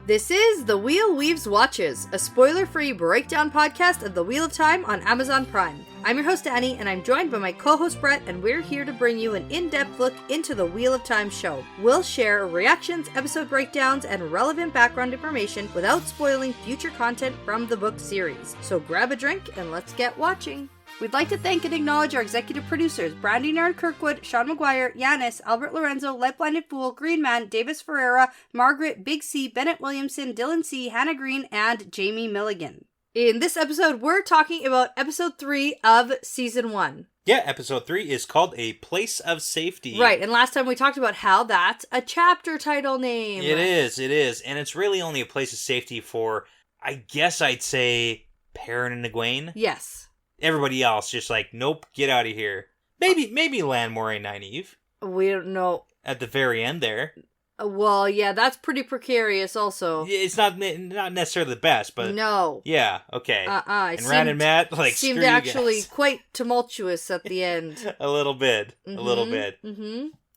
This is The Wheel Weaves Watches, a spoiler-free breakdown podcast of The Wheel of Time on Amazon Prime. I'm your host, Dani, and I'm joined by my co-host, Brett, and we're here to bring you an in-depth look into the Wheel of Time show. We'll share reactions, episode breakdowns, and relevant background information without spoiling future content from the book series. So grab a drink and let's get watching. We'd like to thank and acknowledge our executive producers, Brandy and Kirkwood, Sean McGuire, Yanis, Albert Lorenzo, LightBlindedFool, Green Man, Deyvis, Ferreira, Margaret, Big C, Bennett, Williamson, Dylan C, Hannah Green, and Jamie Milligan. In this episode, we're talking about episode 3 of season 1. Yeah, episode 3 is called A Place of Safety. Right, and last time we talked about how that's a chapter title name. It is. And it's really only a place of safety for, I guess I'd say, Perrin and Egwene. Yes. Everybody else just like, nope, get out of here. Maybe Lanmore and Nynaeve. We don't know. At the very end there. Well, yeah, that's pretty precarious also. It's not necessarily the best, but... No. Yeah, okay. And Rand and Matt, like, seemed screw you actually guys. quite tumultuous at the end. A little bit.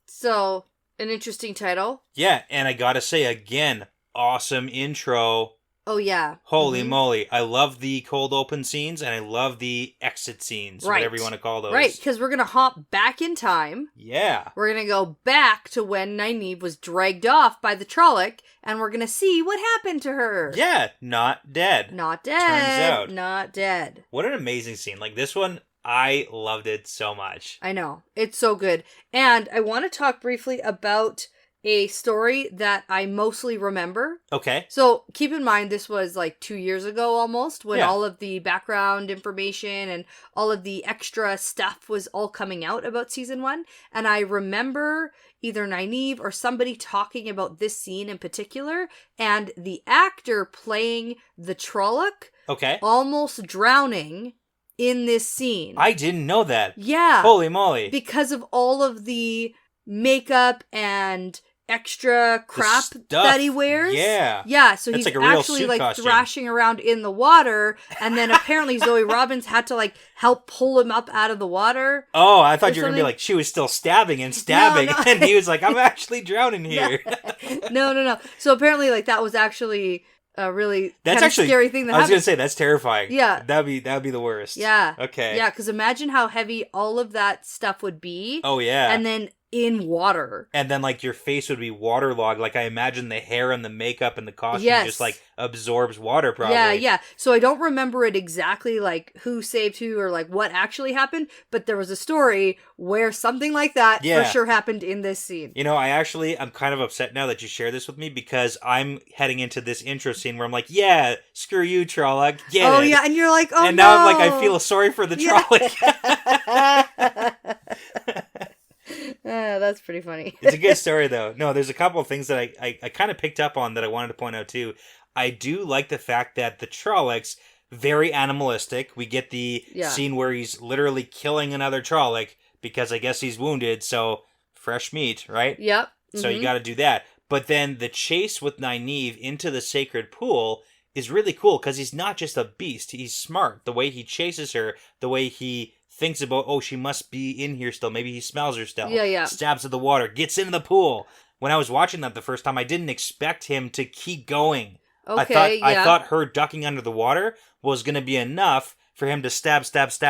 So, an interesting title. Yeah, and I gotta say, again, awesome intro. Oh, yeah. Holy moly. I love the cold open scenes, and I love the exit scenes, whatever you want to call those. Right, because we're going to hop back in time. Yeah. We're going to go back to when Nynaeve was dragged off by the Trolloc, and we're going to see what happened to her. Yeah, not dead. Not dead. Turns out. Not dead. What an amazing scene. Like, this one, I loved it so much. I know. It's so good. And I want to talk briefly about a story that I mostly remember. Okay. So keep in mind, this was like 2 years ago almost, when all of the background information and all of the extra stuff was all coming out about season 1. And I remember either Nynaeve or somebody talking about this scene in particular, and the actor playing the Trolloc almost drowning in this scene. I didn't know that. Yeah. Holy moly. Because of all of the makeup and extra crap that he wears. Yeah. Yeah, so That's he's like a real actually suit like costume. thrashing around in the water, and then apparently Zoe Robbins had to like help pull him up out of the water. Oh, I thought you were going to be like, she was still stabbing, and and he was like, I'm actually drowning here. No. So apparently like that was actually a really scary thing that happened. I was going to say, that's terrifying. Yeah. That'd be the worst. Yeah. Okay. Yeah, because imagine how heavy all of that stuff would be. Oh, yeah. And then in water. And then, like, your face would be waterlogged. Like, I imagine the hair and the makeup and the costume just, like, absorbs water, probably. Yeah. So I don't remember it exactly, like, who saved who or, like, what actually happened. But there was a story where something like that for sure happened in this scene. You know, I'm kind of upset now that you share this with me, because I'm heading into this intro scene where I'm like, yeah, screw you, Trolloc. Get it. Oh, yeah. And you're like, oh, and now I'm like, I feel sorry for the Trolloc. That's pretty funny. It's a good story, though. No, there's a couple of things that I kind of picked up on that I wanted to point out, too. I do like the fact that the Trollocs, very animalistic. We get the scene where he's literally killing another Trolloc because I guess he's wounded, so fresh meat, right? Yep. So you got to do that. But then the chase with Nynaeve into the sacred pool is really cool because he's not just a beast. He's smart. The way he chases her, the way he thinks about, oh, she must be in here still. Maybe he smells her still. Yeah. Stabs at the water, gets into the pool. When I was watching that the first time, I didn't expect him to keep going. Okay, I thought her ducking under the water was going to be enough for him to stab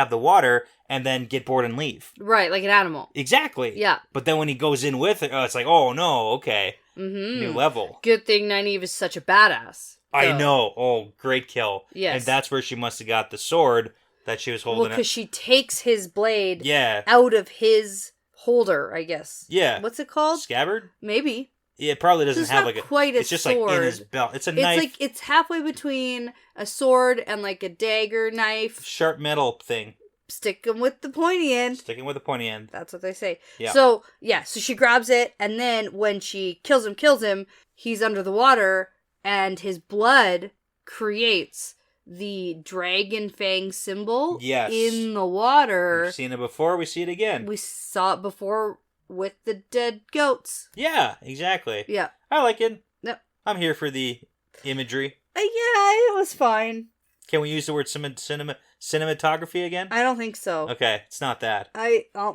the water and then get bored and leave. Right, like an animal. Exactly. Yeah. But then when he goes in with it, it's like, oh, no, okay. New level. Good thing Nynaeve is such a badass. I know. Oh, great kill. Yes. And that's where she must have got the sword that she was holding. Well, because she takes his blade out of his holder, I guess. Yeah. What's it called? Scabbard? Maybe. Yeah, it probably doesn't have like a... It's just sword. like in his belt. It's a knife. It's like, it's halfway between a sword and like a dagger knife. Sharp metal thing. Stick him with the pointy end. Sticking with the pointy end. That's what they say. Yeah. So she grabs it, and then when she kills him, he's under the water, and his blood creates the dragon fang symbol in the water. We've seen it before, we see it again. We saw it before with the dead goats. Yeah, exactly. Yeah. I like it. Yep. I'm here for the imagery. Yeah, it was fine. Can we use the word cinematography again? I don't think so. Okay, it's not that.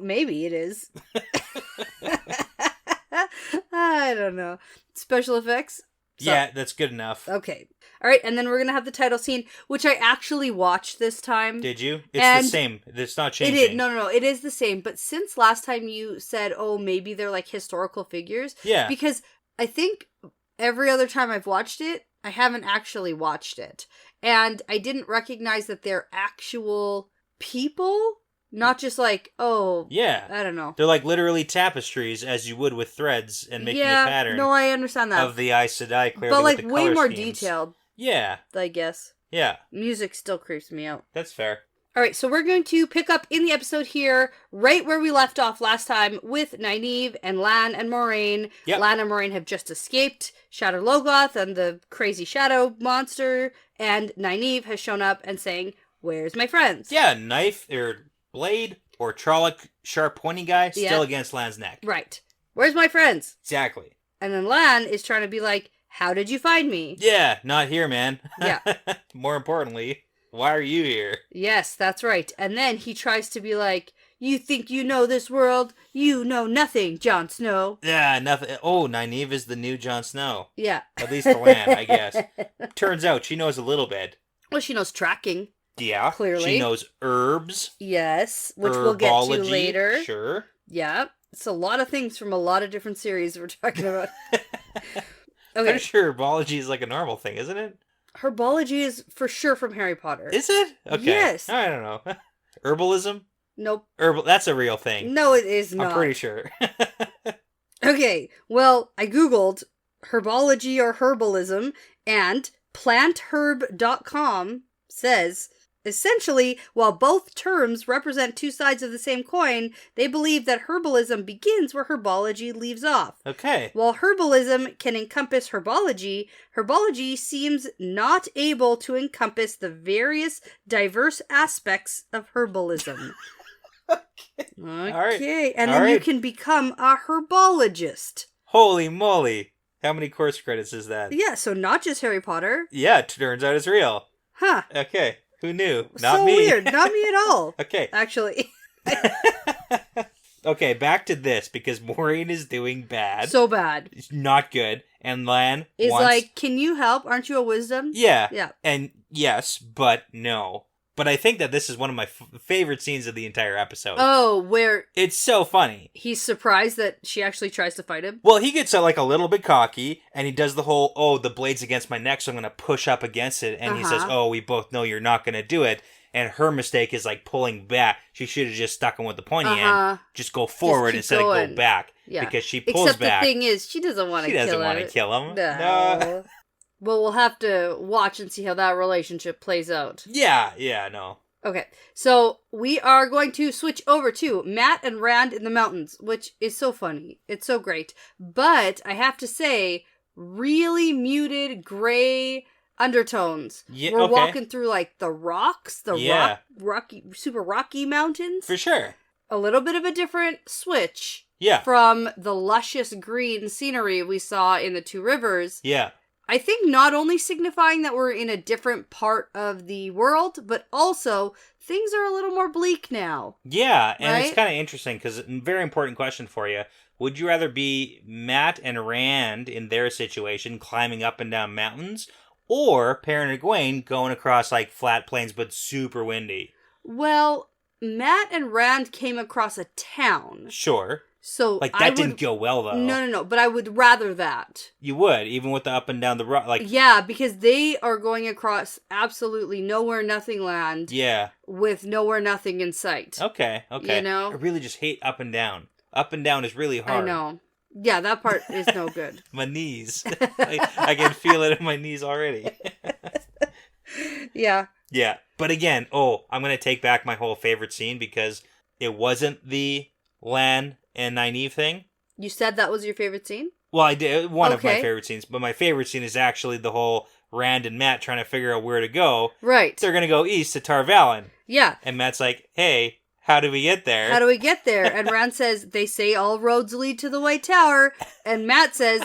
Maybe it is. I don't know. Special effects? So, yeah, that's good enough. Okay. All right, and then we're going to have the title scene, which I actually watched this time. Did you? It's the same. It's not changing. It is. No. It is the same. But since last time you said, oh, maybe they're like historical figures. Yeah. Because I think every other time I've watched it, I haven't actually watched it. And I didn't recognize that they're actual people. Not just like, oh, yeah, I don't know. They're like literally tapestries, as you would with threads and making a pattern. No, I understand that. Of the Aes Sedai, clearly, but like with the way color more schemes. detailed. Yeah. I guess. Yeah. Music still creeps me out. That's fair. All right, so we're going to pick up in the episode here, right where we left off last time, with Nynaeve and Lan and Moraine. Yep. Lan and Moraine have just escaped Shadow Logoth and the crazy shadow monster, and Nynaeve has shown up and saying, "Where's my friends?" Yeah, knife or blade or Trolloc sharp pointy guy still against Lan's neck. Right. Where's my friends? Exactly. And then Lan is trying to be like, how did you find me? Yeah, not here, man. Yeah. More importantly, why are you here? Yes, that's right. And then he tries to be like, you think you know this world? You know nothing, Jon Snow. Yeah, nothing. Oh, Nynaeve is the new Jon Snow. Yeah. At least for Lan, I guess. Turns out she knows a little bit. Well, she knows tracking. Yeah. Clearly. She knows herbs. Yes, which we'll get to later. Sure. Yeah. It's a lot of things from a lot of different series we're talking about. Okay. I'm sure herbology is like a normal thing, isn't it? Herbology is for sure from Harry Potter. Is it? Okay. Yes. I don't know. Herbalism? Nope. That's a real thing. No, it is not. I'm pretty sure. Okay, well, I googled herbology or herbalism, and plantherb.com says, essentially, while both terms represent two sides of the same coin, they believe that herbalism begins where herbology leaves off. Okay. While herbalism can encompass herbology, herbology seems not able to encompass the various diverse aspects of herbalism. Okay. Okay, and All then you right. can become a herbologist. Holy moly. How many course credits is that? Yeah, so not just Harry Potter. Yeah, it turns out it's real. Huh. Okay. Who knew? Not so me. weird. Not me at all. Okay. Actually. Okay, back to this, because Maureen is doing bad. So bad. It's not good. And Lan Is wants... like, can you help? Aren't you a wisdom? Yeah. Yeah. And yes, but no. But I think that this is one of my favorite scenes of the entire episode. Oh, where It's so funny. he's surprised that she actually tries to fight him? Well, he gets like a little bit cocky, and he does the whole, oh, the blade's against my neck, so I'm going to push up against it. And he says, oh, we both know you're not going to do it. And her mistake is like pulling back. She should have just stuck him with the pointy end. Just go forward keep instead going. of go back. Yeah. Because she pulls Except back. the thing is, she doesn't want to kill him. She doesn't want to kill him. No. Well, we'll have to watch and see how that relationship plays out. Yeah, no. Okay, so we are going to switch over to Matt and Rand in the mountains, which is so funny. It's so great. But I have to say, really muted gray undertones. Yeah, We're okay. walking through like the rocks, rocky, super rocky mountains. For sure. A little bit of a different switch Yeah. from the luscious green scenery we saw in the Two Rivers. Yeah. I think not only signifying that we're in a different part of the world, but also things are a little more bleak now. Yeah, and Right? it's kind of interesting because very important question for you. Would you rather be Matt and Rand in their situation climbing up and down mountains, or Perrin and Egwene going across like flat plains but super windy? Well, Matt and Rand came across a town. Sure. So Like that didn't go well though. No, but I would rather that. You would, even with the up and down the rock, like Yeah, because they are going across absolutely nowhere nothing land yeah. with nowhere nothing in sight. Okay. You know? I really just hate up and down. Up and down is really hard. I know. Yeah, that part is no good. My knees. I can feel it in my knees already. Yeah. Yeah. But again, I'm going to take back my whole favorite scene because it wasn't the Lan and Nynaeve thing. You said that was your favorite scene? Well, I did. One of my Okay. favorite scenes. But my favorite scene is actually the whole Rand and Matt trying to figure out where to go. Right. They're going to go east to Tar Valon. Yeah. And Matt's like, hey, how do we get there? How do we get there? And Rand says, they say all roads lead to the White Tower. And Matt says,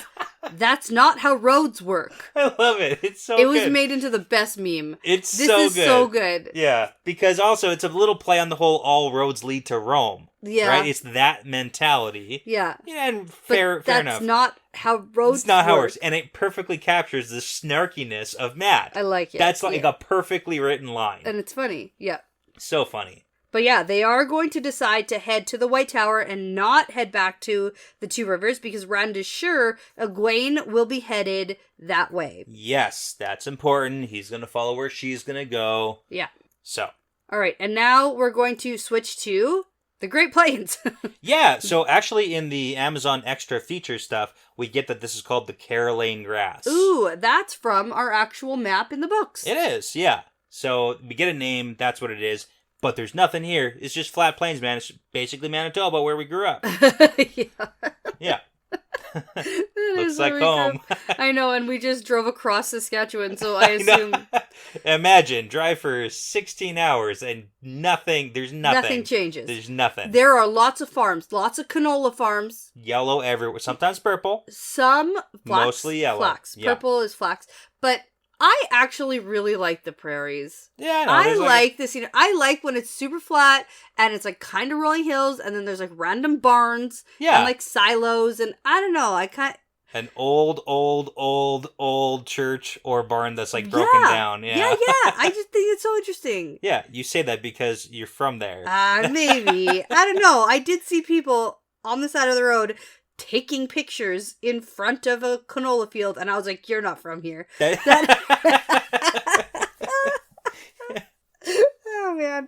that's not how roads work. I love it. It's so It good. was made into the best meme. It's This so is good. so good. Yeah. Because also it's a little play on the whole all roads lead to Rome. Yeah. Right? It's that mentality. Yeah. Yeah, and But fair that's enough. not how roads It's not how it work. works. And it perfectly captures the snarkiness of Matt. I like it. That's like a perfectly written line. And it's funny. Yeah. So funny. But yeah, they are going to decide to head to the White Tower and not head back to the Two Rivers because Rand is sure Egwene will be headed that way. Yes, that's important. He's going to follow where she's going to go. Yeah. So. All right, and now we're going to switch to the Great Plains. Yeah, so actually in the Amazon Extra feature stuff, we get that this is called the Caroline Grass. Ooh, that's from our actual map in the books. It is, yeah. So we get a name, that's what it is. But there's nothing here. It's just flat plains, man. It's basically Manitoba, where we grew up. Yeah. Looks like home. I know, and we just drove across Saskatchewan, so I assume... Imagine, drive for 16 hours and there's nothing. Nothing changes. There's nothing. There are lots of farms, lots of canola farms. Yellow everywhere, sometimes purple. Some flax. Mostly yellow. Flax. Yeah. Purple is flax. But I actually really like the prairies. Yeah, no, I like this. I like when it's super flat and it's like kind of rolling hills, and then there's like random barns and like silos, and I don't know. An old church or barn that's like broken down. Yeah. I just think it's so interesting. Yeah, you say that because you're from there. Maybe. I don't know. I did see people on the side of the road taking pictures in front of a canola field, and I was like, you're not from here. Oh, man.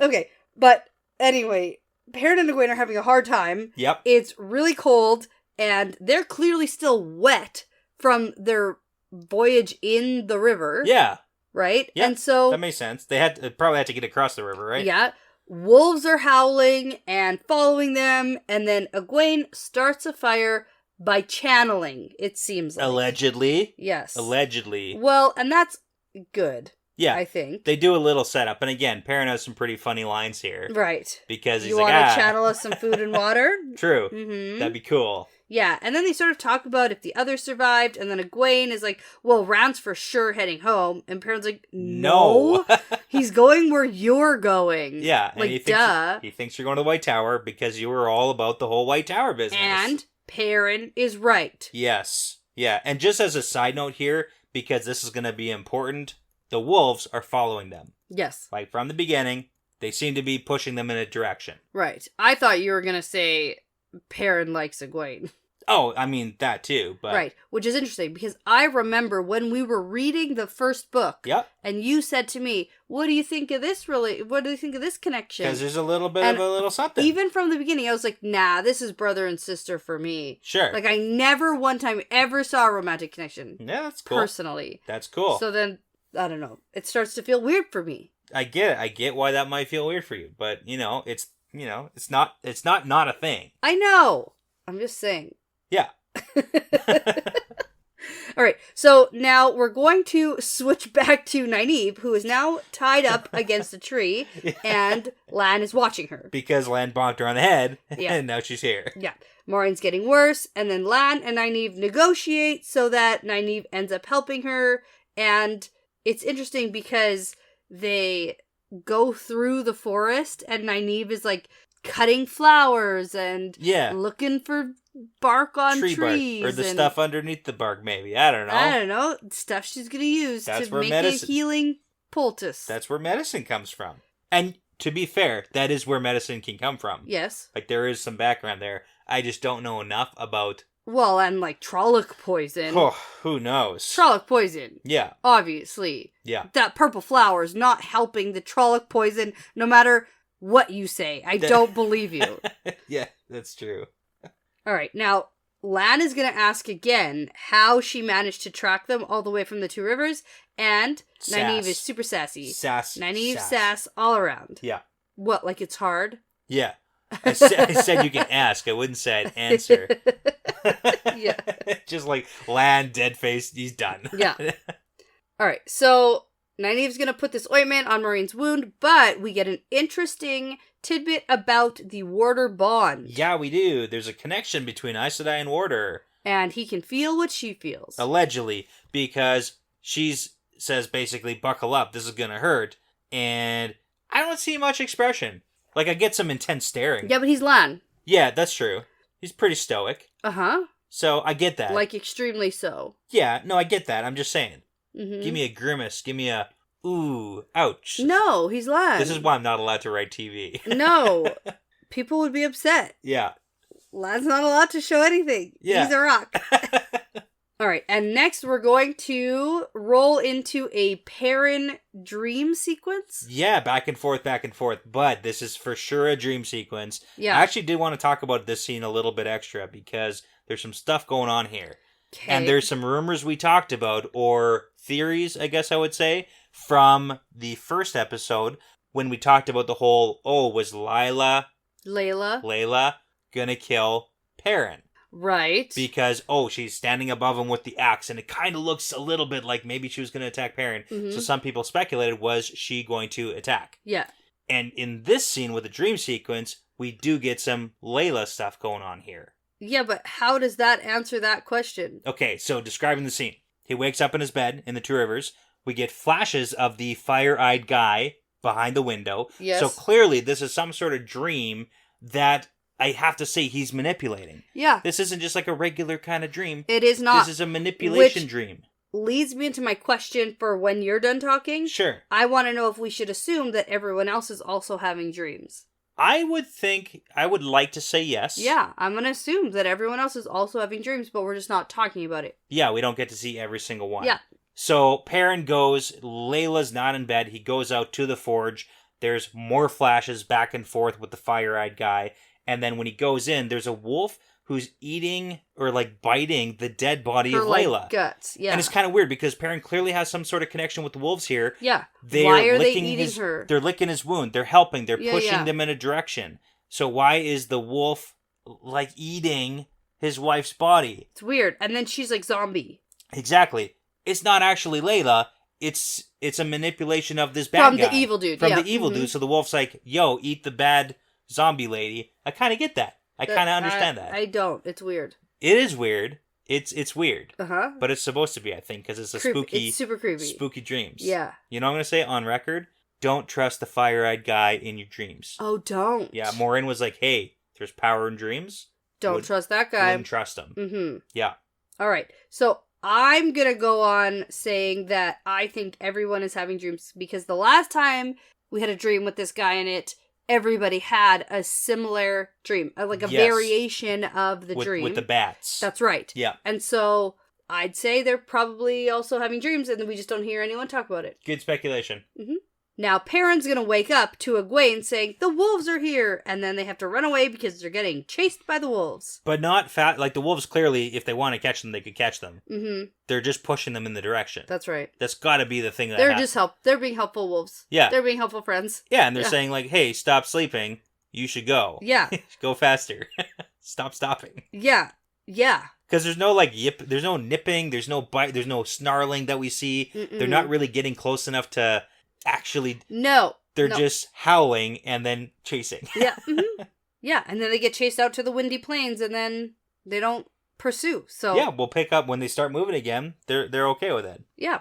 Okay, but anyway, Perrin and Egwene are having a hard time. Yep. It's really cold, and they're clearly still wet from their voyage in the river. Yeah. Right? Yeah, and so that makes sense. They probably had to get across the river, right? Yeah. Wolves are howling and following them, and then Egwene starts a fire by channeling, it seems like. Allegedly. Yes. Allegedly. Well, and that's good. Yeah. I think. They do a little setup, and again, Perrin has some pretty funny lines here. Right. Because he's you like, want to channel us some food and water? True. Mm-hmm. That'd be cool. Yeah, and then they sort of talk about if the others survived, and then Egwene is like, well, Rand's for sure heading home, and Perrin's like, no. He's going where you're going. Yeah, and like, duh. He thinks you're going to the White Tower because you were all about the whole White Tower business. And Perrin is right. Yes. Yeah, and just as a side note here, because this is going to be important, the wolves are following them. Yes. Like, from the beginning, they seem to be pushing them in a direction. Right. I thought you were going to say Perrin likes Egwene. Oh, I mean, that too, but... Right, which is interesting, because I remember when we were reading the first book, and you said to me, what do you think of this connection? Because there's a little bit of a little something. Even from the beginning, I was like, nah, this is brother and sister for me. Sure. Like, I never one time ever saw a romantic connection. Yeah, that's cool. Personally. That's cool. So then, I don't know, it starts to feel weird for me. I get it. I get why that might feel weird for you, but, it's not a thing. I know. I'm just saying. Yeah. All right, so now we're going to switch back to Nynaeve, who is now tied up against a tree, and Lan is watching her. Because Lan bonked her on the head, and now she's here. Yeah. Maureen's getting worse, and then Lan and Nynaeve negotiate so that Nynaeve ends up helping her, and it's interesting because they go through the forest, and Nynaeve is, like, cutting flowers and looking for bark on trees. Bark. Or the stuff underneath the bark, maybe. I don't know. Stuff she's going to use to make a healing poultice. That's where medicine comes from. And to be fair, that is where medicine can come from. Yes. Like, there is some background there. I just don't know enough about... Well, and like Trolloc poison. Oh, who knows? Trolloc poison. Yeah. Obviously. Yeah. That purple flower is not helping the Trolloc poison, no matter what you say. I don't believe you. Yeah, that's true. All right, now, Lan is going to ask again how she managed to track them all the way from the Two Rivers, and Nynaeve is super sassy. Nynaeve sass all around. Yeah. What, like it's hard? Yeah. I said you can ask. I wouldn't say I'd answer. Yeah. Just like Lan, dead face, he's done. Yeah. All right, so Nynaeve's going to put this ointment on Maureen's wound, but we get an interesting tidbit about the warder bond. Yeah, we do. There's a connection between Aes Sedai and Warder. And he can feel what she feels. Allegedly, because she says basically, buckle up, this is gonna hurt. And I don't see much expression. Like, I get some intense staring. Yeah, but he's Lan. Yeah, that's true. He's pretty stoic. Uh-huh. So I get that. Like, extremely so. Yeah, no, I get that. I'm just saying. Mm-hmm. Give me a grimace. Give me a, ooh, ouch. No, he's lying. This is why I'm not allowed to write TV. No. People would be upset. Yeah. Lad's not allowed to show anything. Yeah. He's a rock. All right, and next we're going to roll into a Perrin dream sequence. Yeah, back and forth, but this is for sure a dream sequence. Yeah. I actually did want to talk about this scene a little bit extra because there's some stuff going on here. Okay. And there's some rumors we talked about, or theories, I guess I would say, from the first episode when we talked about the whole, was Layla gonna kill Perrin? Right. Because, she's standing above him with the axe, and it kind of looks a little bit like maybe she was going to attack Perrin. Mm-hmm. So some people speculated, was she going to attack? Yeah. And in this scene with the dream sequence, we do get some Layla stuff going on here. Yeah, but how does that answer that question? Okay, so describing the scene. He wakes up in his bed in the Two Rivers. We get flashes of the fire-eyed guy behind the window. Yes. So clearly this is some sort of dream that I have to say he's manipulating. Yeah. This isn't just like a regular kind of dream. It is not. This is a manipulation dream. Leads me into my question for when you're done talking. Sure. I want to know if we should assume that everyone else is also having dreams. I would like to say yes. Yeah, I'm going to assume that everyone else is also having dreams, but we're just not talking about it. Yeah, we don't get to see every single one. Yeah. So Perrin goes, Layla's not in bed. He goes out to the forge. There's more flashes back and forth with the fire-eyed guy. And then when he goes in, there's a wolf who's eating or like biting the dead body of Layla. Like, guts, yeah. And it's kind of weird because Perrin clearly has some sort of connection with the wolves here. Yeah. Why are they eating his, her? They're licking his wound. They're helping. They're pushing them in a direction. So why is the wolf like eating his wife's body? It's weird. And then she's like zombie. Exactly. It's not actually Layla. It's a manipulation of this bad guy. From the evil dude. From the evil dude. So the wolf's like, yo, eat the bad zombie lady. I kind of get that. I kind of understand that. I don't. It's weird. It is weird. It's weird. Uh-huh. But it's supposed to be, I think, because it's a creepy. spooky... It's super creepy. Spooky dreams. Yeah. You know what I'm going to say on record? Don't trust the fire-eyed guy in your dreams. Oh, don't. Yeah, Maureen was like, hey, there's power in dreams. Don't trust that guy. Wouldn't trust him. Mm-hmm. Yeah. All right. So I'm going to go on saying that I think everyone is having dreams because the last time we had a dream with this guy in it, everybody had a similar dream, like a variation of the dream. With the bats. That's right. Yeah. And so I'd say they're probably also having dreams and we just don't hear anyone talk about it. Good speculation. Mm-hmm. Now, Perrin's going to wake up to Egwene saying, the wolves are here! And then they have to run away because they're getting chased by the wolves. But not fat. Like, the wolves clearly, if they want to catch them, they could catch them. Mm-hmm. They're just pushing them in the direction. That's right. That's got to be the thing that They're being helpful wolves. Yeah. They're being helpful friends. Yeah, and they're saying, like, hey, stop sleeping. You should go. Yeah. Go faster. Stop stopping. Yeah. Yeah. Because there's no, like, there's no nipping, there's no bite, there's no snarling that we see. Mm-mm. They're not really getting close enough to actually... No. They're just howling and then chasing. Yeah. Mm-hmm. Yeah, and then they get chased out to the windy plains and then they don't pursue. So yeah, we'll pick up when they start moving again. They're okay with it. Yeah.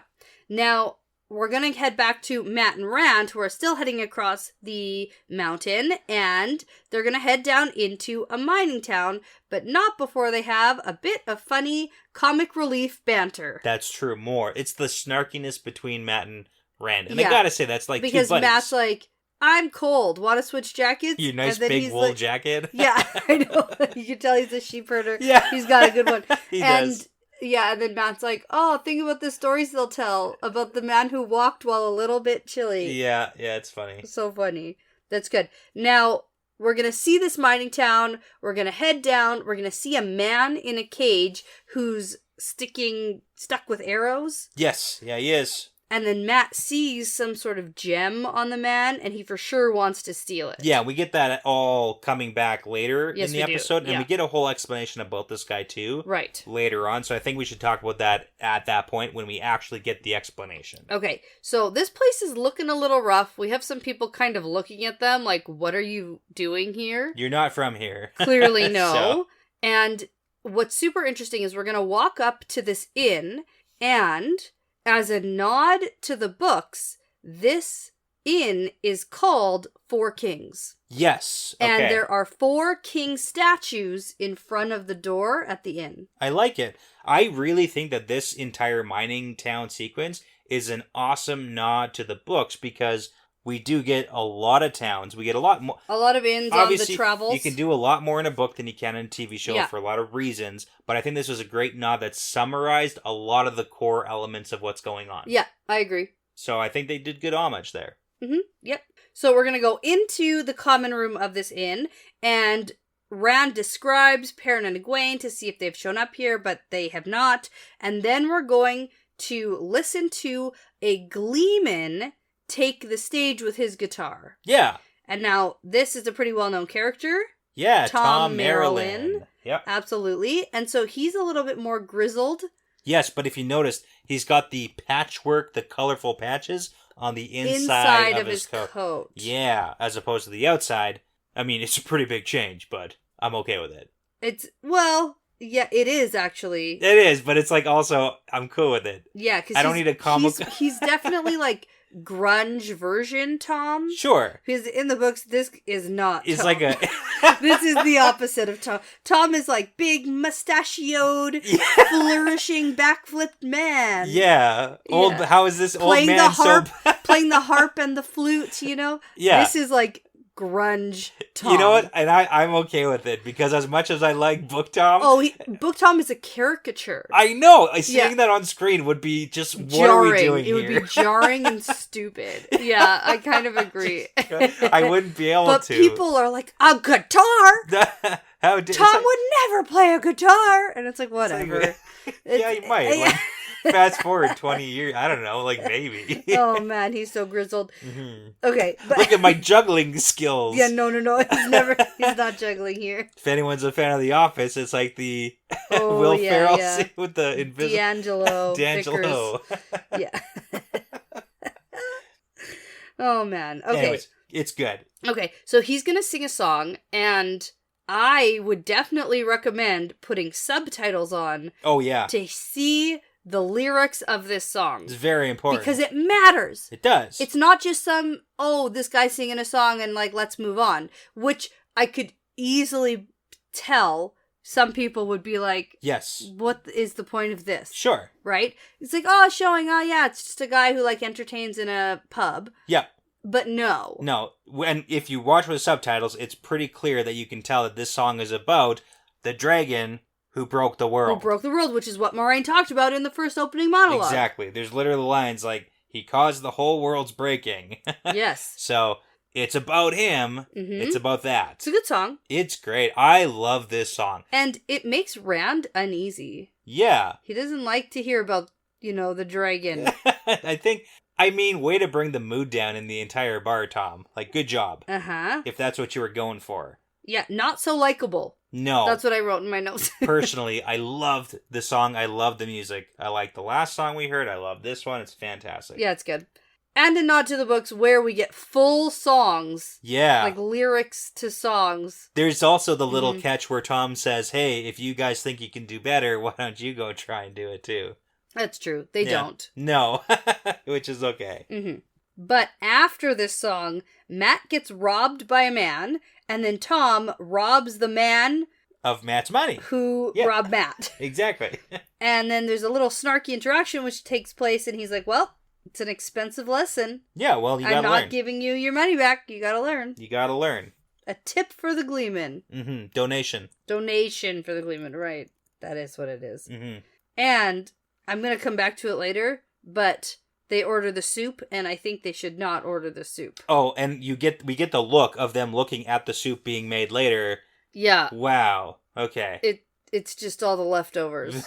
Now, we're going to head back to Matt and Rand, who are still heading across the mountain, and they're going to head down into a mining town, but not before they have a bit of funny comic relief banter. That's true. More. It's the snarkiness between Matt and Rand. And I gotta say, that's like because two buddies. Matt's like, I'm cold. Want to switch jackets? Your nice big wool jacket? Yeah, I know. You can tell he's a sheep herder. Yeah. He's got a good one. He does. Yeah, and then Matt's like, oh, think about the stories they'll tell about the man who walked while a little bit chilly. Yeah, it's funny. So funny. That's good. Now, we're going to see this mining town. We're going to head down. We're going to see a man in a cage who's stuck with arrows. Yes. Yeah, he is. And then Matt sees some sort of gem on the man, and he for sure wants to steal it. Yeah, we get that all coming back later in the episode. And we get a whole explanation about this guy, too. Right. Later on. So I think we should talk about that at that point when we actually get the explanation. Okay, so this place is looking a little rough. We have some people kind of looking at them like, what are you doing here? You're not from here. Clearly no. So. And what's super interesting is we're going to walk up to this inn, and... as a nod to the books, this inn is called Four Kings. Yes. Okay. And there are 4 king statues in front of the door at the inn. I like it. I really think that this entire mining town sequence is an awesome nod to the books because we do get a lot of towns. We get a lot more. A lot of inns Obviously, on the travels. You can do a lot more in a book than you can in a TV show for a lot of reasons. But I think this was a great nod that summarized a lot of the core elements of what's going on. Yeah, I agree. So I think they did good homage there. Mm-hmm. Yep. So we're going to go into the common room of this inn, and Rand describes Perrin and Egwene to see if they've shown up here, but they have not. And then we're going to listen to a gleeman take the stage with his guitar. Yeah. And now, this is a pretty well-known character. Yeah, Tom Merrilin. Yep. Absolutely. And so he's a little bit more grizzled. Yes, but if you noticed, he's got the patchwork, the colorful patches on the inside of his coat. Yeah, as opposed to the outside. I mean, it's a pretty big change, but I'm okay with it. Yeah, it is actually. It is, but it's like also, I'm cool with it. Yeah, because I don't need a comic. He's definitely grunge version Tom. Sure. Because in the books, this is not It's Tom. like a... This is the opposite of Tom. Tom is big, mustachioed, flourishing, backflipped man. Yeah. How is this playing old man the harp, playing the harp and the flute, Yeah. This is grunge Tom. You know what? And I'm okay with it because as much as I like Book Tom... Book Tom is a caricature. I know! Seeing that on screen would be just, what jarring. Are we doing here? It would be jarring and stupid. Yeah, I kind of agree. I wouldn't be able to. But people are like, a guitar? Tom would never play a guitar! And it's whatever. Yeah, he might. Fast forward 20 years. I don't know, maybe. Oh, man, he's so grizzled. Mm-hmm. Okay. But... Look at my juggling skills. Yeah, no. He's not juggling here. If anyone's a fan of The Office, it's like the Will Ferrell scene with the invisible... D'Angelo. Yeah. Oh, man. Okay. Anyways, it's good. Okay, so he's going to sing a song, and I would definitely recommend putting subtitles on. Oh, yeah. To see the lyrics of this song. It's very important. Because it matters. It does. It's not just this guy's singing a song and let's move on. Which I could easily tell some people would be like, yes. What is the point of this? Sure. Right? It's showing, it's just a guy who entertains in a pub. Yeah. But no. No. And if you watch with subtitles, it's pretty clear that you can tell that this song is about the dragon who broke the world. Which is what Moraine talked about in the first opening monologue. Exactly. There's literally lines he caused the whole world's breaking. Yes. So, it's about him. Mm-hmm. It's about that. It's a good song. It's great. I love this song. And it makes Rand uneasy. Yeah. He doesn't like to hear about, the dragon. Way to bring the mood down in the entire bar, Tom. Good job. Uh-huh. If that's what you were going for. Yeah, not so likable. No. That's what I wrote in my notes. Personally, I loved the song. I loved the music. I liked the last song we heard. I love this one. It's fantastic. Yeah, it's good. And a nod to the books where we get full songs. Yeah. Lyrics to songs. There's also the little catch where Tom says, hey, if you guys think you can do better, why don't you go try and do it too? That's true. They don't. No. Which is okay. Mm-hmm. But after this song, Matt gets robbed by a man, and then Tom robs the man of Matt's money. Who robbed Matt. Exactly. And then there's a little snarky interaction which takes place, and he's like, well, it's an expensive lesson. Yeah, well, you gotta learn. I'm not giving you your money back. You gotta learn. You gotta learn. A tip for the Gleeman. Mm-hmm. Donation for the Gleeman, right. That is what it is. Mm-hmm. And I'm gonna come back to it later, but... they order the soup, and I think they should not order the soup. Oh, and we get the look of them looking at the soup being made later. Yeah. Wow. Okay. It's just all the leftovers.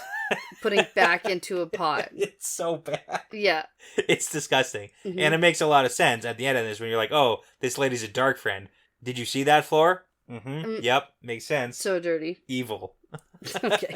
Putting back into a pot. It's so bad. Yeah. It's disgusting. Mm-hmm. And it makes a lot of sense at the end of this when you're like, oh, this lady's a dark friend. Did you see that floor? Mm-hmm. Yep. Makes sense. So dirty. Evil. Okay.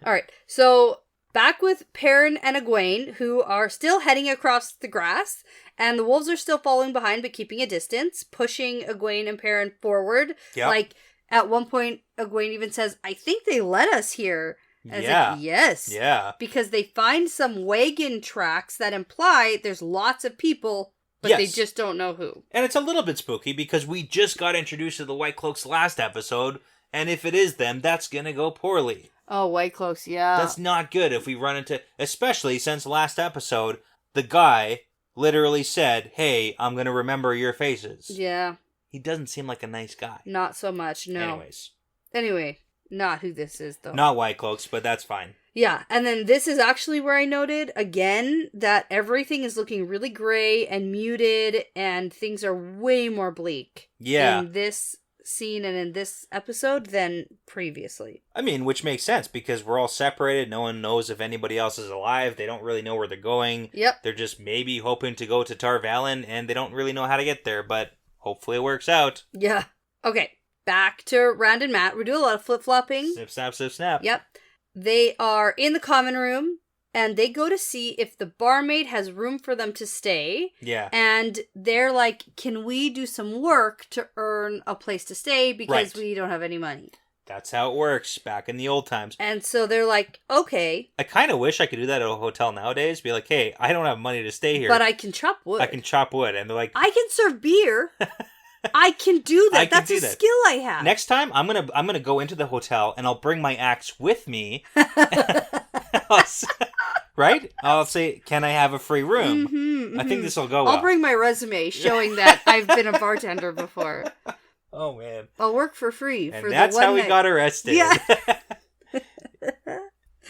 All right. So... back with Perrin and Egwene, who are still heading across the grass, and the wolves are still following behind but keeping a distance, pushing Egwene and Perrin forward. Yep. At one point, Egwene even says, I think they led us here. And yeah. It's yes. Yeah. Because they find some wagon tracks that imply there's lots of people But they just don't know who. And it's a little bit spooky because we just got introduced to the White Cloaks last episode, and if it is them, that's gonna go poorly. Oh, White Cloaks, yeah. That's not good if we run into... Especially since last episode, the guy literally said, hey, I'm gonna remember your faces. Yeah. He doesn't seem like a nice guy. Not so much, no. Anyway, not who this is, though. Not White Cloaks, but that's fine. Yeah, and then this is actually where I noted, again, that everything is looking really gray and muted, and things are way more bleak in this scene and in this episode than previously. I mean, which makes sense, because we're all separated, no one knows if anybody else is alive, they don't really know where they're going. Yep. They're just maybe hoping to go to Tar Valon, and they don't really know how to get there, but hopefully it works out. Yeah. Okay, back to Rand and Matt. We do a lot of flip-flopping. Snip, snap, snip, snap. Yep. They are in the common room, and they go to see if the barmaid has room for them to stay. Yeah. And they're like, can we do some work to earn a place to stay because we don't have any money? That's how it works back in the old times. And so they're like, okay. I kind of wish I could do that at a hotel nowadays. Be like, hey, I don't have money to stay here. But I can chop wood. I can chop wood. And they're like... I can serve beer. I can do that. That's a skill I have. Next time, I'm gonna go into the hotel and I'll bring my axe with me. Right? I'll say, can I have a free room? Mm-hmm. I think this will go well. I'll bring my resume showing that I've been a bartender before. Oh, man. I'll work for free. And that's how we got arrested. Yeah.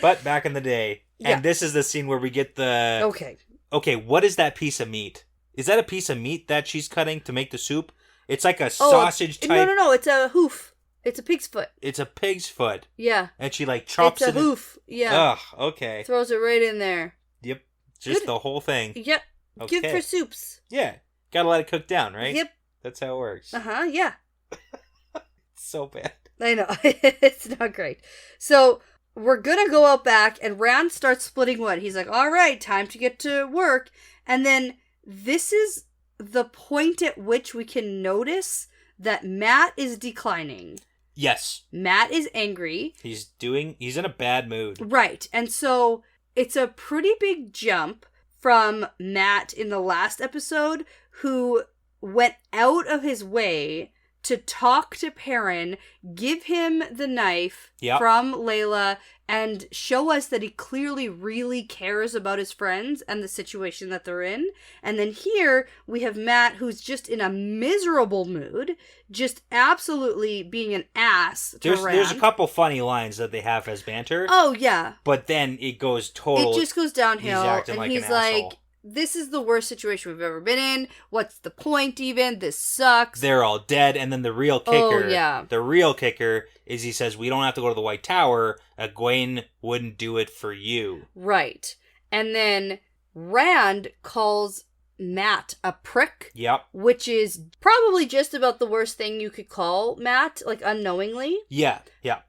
But back in the day. And this is the scene where we get the... Okay, what is that piece of meat? Is that a piece of meat that she's cutting to make the soup? It's like a sausage type... No. It's a hoof. It's a pig's foot. It's a pig's foot. Yeah. And she like chops it. It's a hoof. Yeah. Ugh, okay. Throws it right in there. Yep. Just the whole thing. Yep. Okay. Good for soups. Yeah. Gotta let it cook down, right? Yep. That's how it works. Uh-huh, yeah. It's so bad. I know. It's not great. So, we're gonna go out back, and Rand starts splitting wood. He's like, all right, time to get to work. And then, this is the point at which we can notice that Matt is declining. Yes. Matt is angry. He's in a bad mood. Right. And so it's a pretty big jump from Matt in the last episode, who went out of his way to talk to Perrin, give him the knife from Layla, and show us that he clearly really cares about his friends and the situation that they're in. And then here we have Matt, who's just in a miserable mood, just absolutely being an ass to Rand. There's a couple funny lines that they have as banter. Oh, yeah. But then it goes total... It just goes downhill. He's acting like an asshole. This is the worst situation we've ever been in. What's the point even? This sucks. They're all dead. And then the real kicker... Oh, yeah. The real kicker is he says, we don't have to go to the White Tower. Egwene wouldn't do it for you. Right. And then Rand calls Matt a prick. Yep. Which is probably just about the worst thing you could call Matt, like unknowingly. Yeah.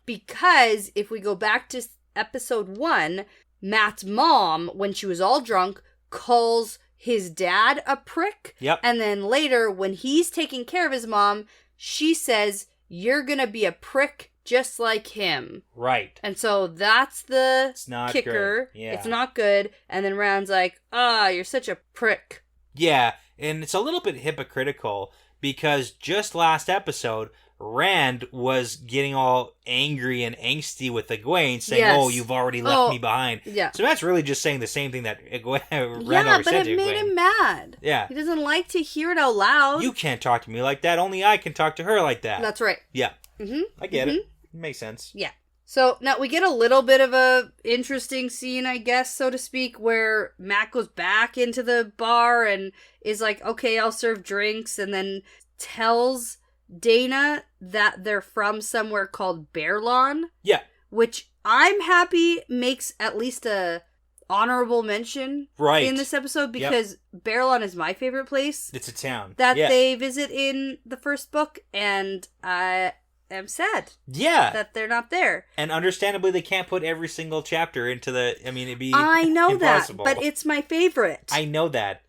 Because if we go back to episode 1, Matt's mom, when she was all drunk, calls his dad a prick. Yep. And then later, when he's taking care of his mom, she says, you're gonna be a prick just like him. Right. And so that's the kicker. Good. Yeah. It's not good. And then Rand's like, you're such a prick. Yeah, and it's a little bit hypocritical because just last episode, Rand was getting all angry and angsty with Egwene, saying, "Oh, you've already left me behind." Yeah. So Matt's really just saying the same thing that Rand always said to Egwene. Yeah, but it made him mad. Yeah. He doesn't like to hear it out loud. You can't talk to me like that. Only I can talk to her like that. That's right. Yeah. Mm-hmm. I get it. It makes sense. Yeah. So now we get a little bit of a interesting scene, I guess, so to speak, where Matt goes back into the bar and is like, okay, I'll serve drinks, and then tells Dana that they're from somewhere called Bearlawn. Yeah. Which I'm happy makes at least a honorable mention in this episode, because Bearlawn is my favorite place. It's a town. That they visit in the first book, and I am sad. Yeah. That they're not there. And understandably, they can't put every single chapter into the... I mean, it'd be I know impossible. that, but it's my favorite. I know that.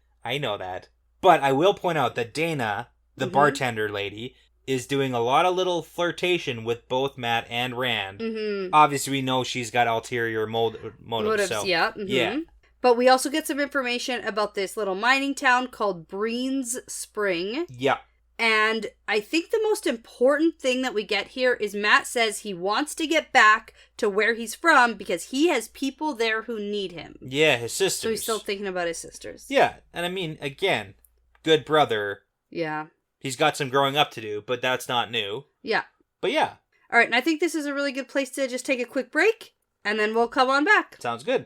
But I will point out that Dana, the bartender lady, is doing a lot of little flirtation with both Matt and Rand. Mm-hmm. Obviously, we know she's got ulterior motives. So, yeah. Mm-hmm. Yeah. But we also get some information about this little mining town called Breen's Spring. Yeah. And I think the most important thing that we get here is Matt says he wants to get back to where he's from because he has people there who need him. Yeah, his sisters. So he's still thinking about his sisters. Yeah, and I mean, again, good brother. Yeah. He's got some growing up to do, but that's not new. Yeah. But yeah. All right, and I think this is a really good place to just take a quick break, and then we'll come on back. Sounds good.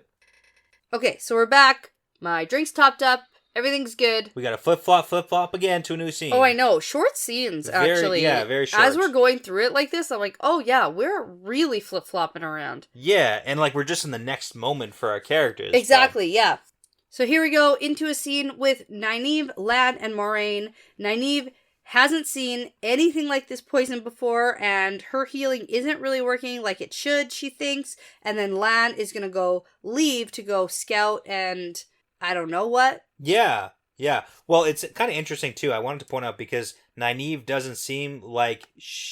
Okay, so we're back. My drink's topped up. Everything's good. We got to flip-flop again to a new scene. Oh, I know. Short scenes, actually. Yeah, very short. As we're going through it like this, I'm like, oh, yeah, we're really flip-flopping around. Yeah, and like we're just in the next moment for our characters. Exactly, yeah. So here we go into a scene with Nynaeve, Lan, and Moraine. Nynaeve hasn't seen anything like this poison before, and her healing isn't really working like it should, she thinks. And then Lan is going to leave to go scout and I don't know what. Yeah. Well, it's kind of interesting, too. I wanted to point out because Nynaeve doesn't seem like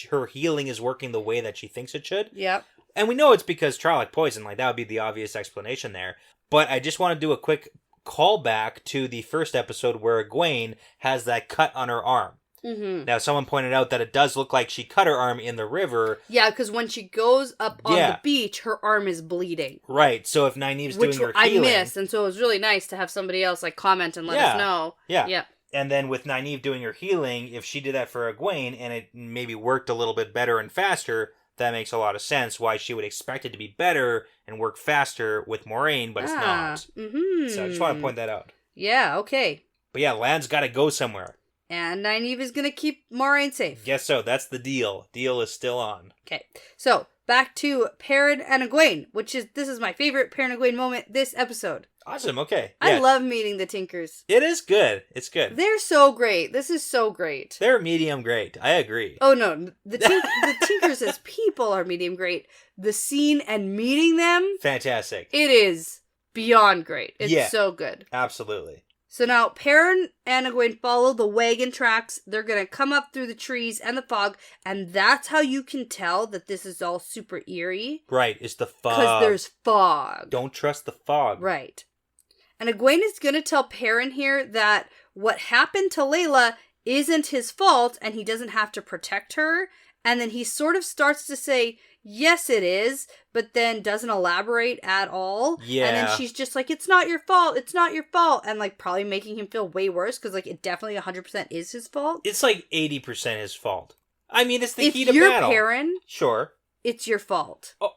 her healing is working the way that she thinks it should. Yep. And we know it's because Trolloc poison. Like, that would be the obvious explanation there. But I just want to do a quick callback to the first episode where Egwene has that cut on her arm. Mm-hmm. Now, someone pointed out that it does look like she cut her arm in the river. Yeah, because when she goes up on the beach, her arm is bleeding. Right, so if Nynaeve's doing her healing... Which I missed, and so it was really nice to have somebody else comment and let us know. Yeah. And then with Nynaeve doing her healing, if she did that for Egwene, and it maybe worked a little bit better and faster, that makes a lot of sense why she would expect it to be better and work faster with Moraine, but it's not. Mm-hmm. So I just want to point that out. Yeah, okay. But yeah, Lan's got to go somewhere. And Nynaeve is going to keep Moraine safe. Guess so. That's the deal. Deal is still on. Okay. So, back to Perrin and Egwene, this is my favorite Perrin and Egwene moment this episode. Awesome. Okay. I love meeting the Tinkers. It is good. It's good. They're so great. This is so great. They're medium great. I agree. Oh, no. The Tinkers as people are medium great. The scene and meeting them. Fantastic. It is beyond great. It's so good. Absolutely. So now, Perrin and Egwene follow the wagon tracks. They're going to come up through the trees and the fog, and that's how you can tell that this is all super eerie. Right, it's the fog. Because there's fog. Don't trust the fog. Right. And Egwene is going to tell Perrin here that what happened to Layla isn't his fault, and he doesn't have to protect her. And then he sort of starts to say, yes, it is, but then doesn't elaborate at all. Yeah. And then she's just like, it's not your fault. It's not your fault. And like probably making him feel way worse because like it definitely 100% is his fault. It's like 80% his fault. I mean, it's the heat of battle. If you're Perrin, sure, it's your fault. Oh.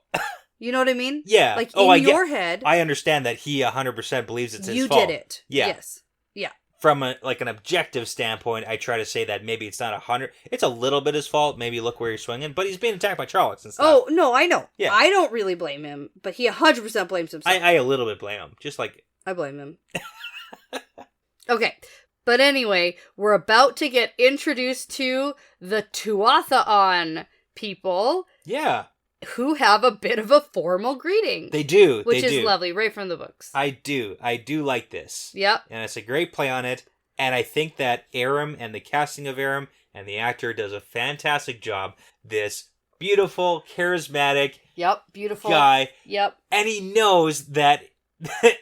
You know what I mean? Yeah. Like in your head. I understand that he 100% believes it's his You fault. did it. Yeah. Yes. Yeah. From an objective standpoint, I try to say that maybe it's not 100. It's a little bit his fault. Maybe look where you're swinging, but he's being attacked by Trollocs and stuff. Oh no, I know. Yeah. I don't really blame him, but he 100% blames himself. I a little bit blame him, just like I blame him. Okay, but anyway, we're about to get introduced to the Tuatha people. Yeah. Who have a bit of a formal greeting. They do. Which is lovely, right from the books. I do like this. Yep. And it's a great play on it. And I think that Aram and the casting of Aram and the actor does a fantastic job. This beautiful, charismatic beautiful guy. Yep. And he knows that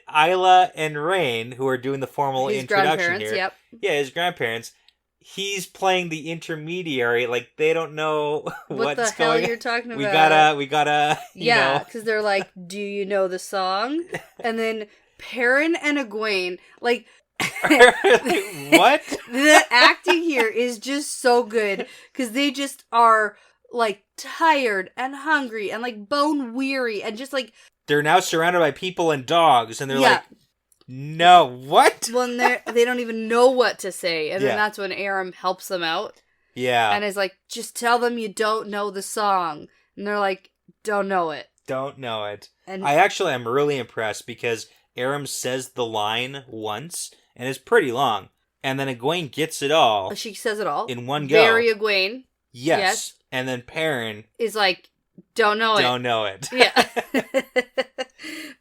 Isla and Rain, who are doing the formal his introduction here. Yep. Yeah, his grandparents. He's playing the intermediary, like they don't know what what's the hell going on. You're talking about. We gotta, yeah, because they're like, do you know the song? And then Perrin and Egwene, like, what? The acting here is just so good, because they just are, like, tired and hungry and, like, bone weary and just, like... They're now surrounded by people and dogs, and they're like... No, what? Well, they don't even know what to say. And then that's when Aram helps them out. Yeah. And is like, just tell them you don't know the song. And they're like, don't know it. Don't know it. And I actually am really impressed because Aram says the line once, and it's pretty long. And then Egwene gets it all. She says it all. In one go. Very Egwene. Yes. And then Perrin is like, don't know it. Don't know it. Yeah.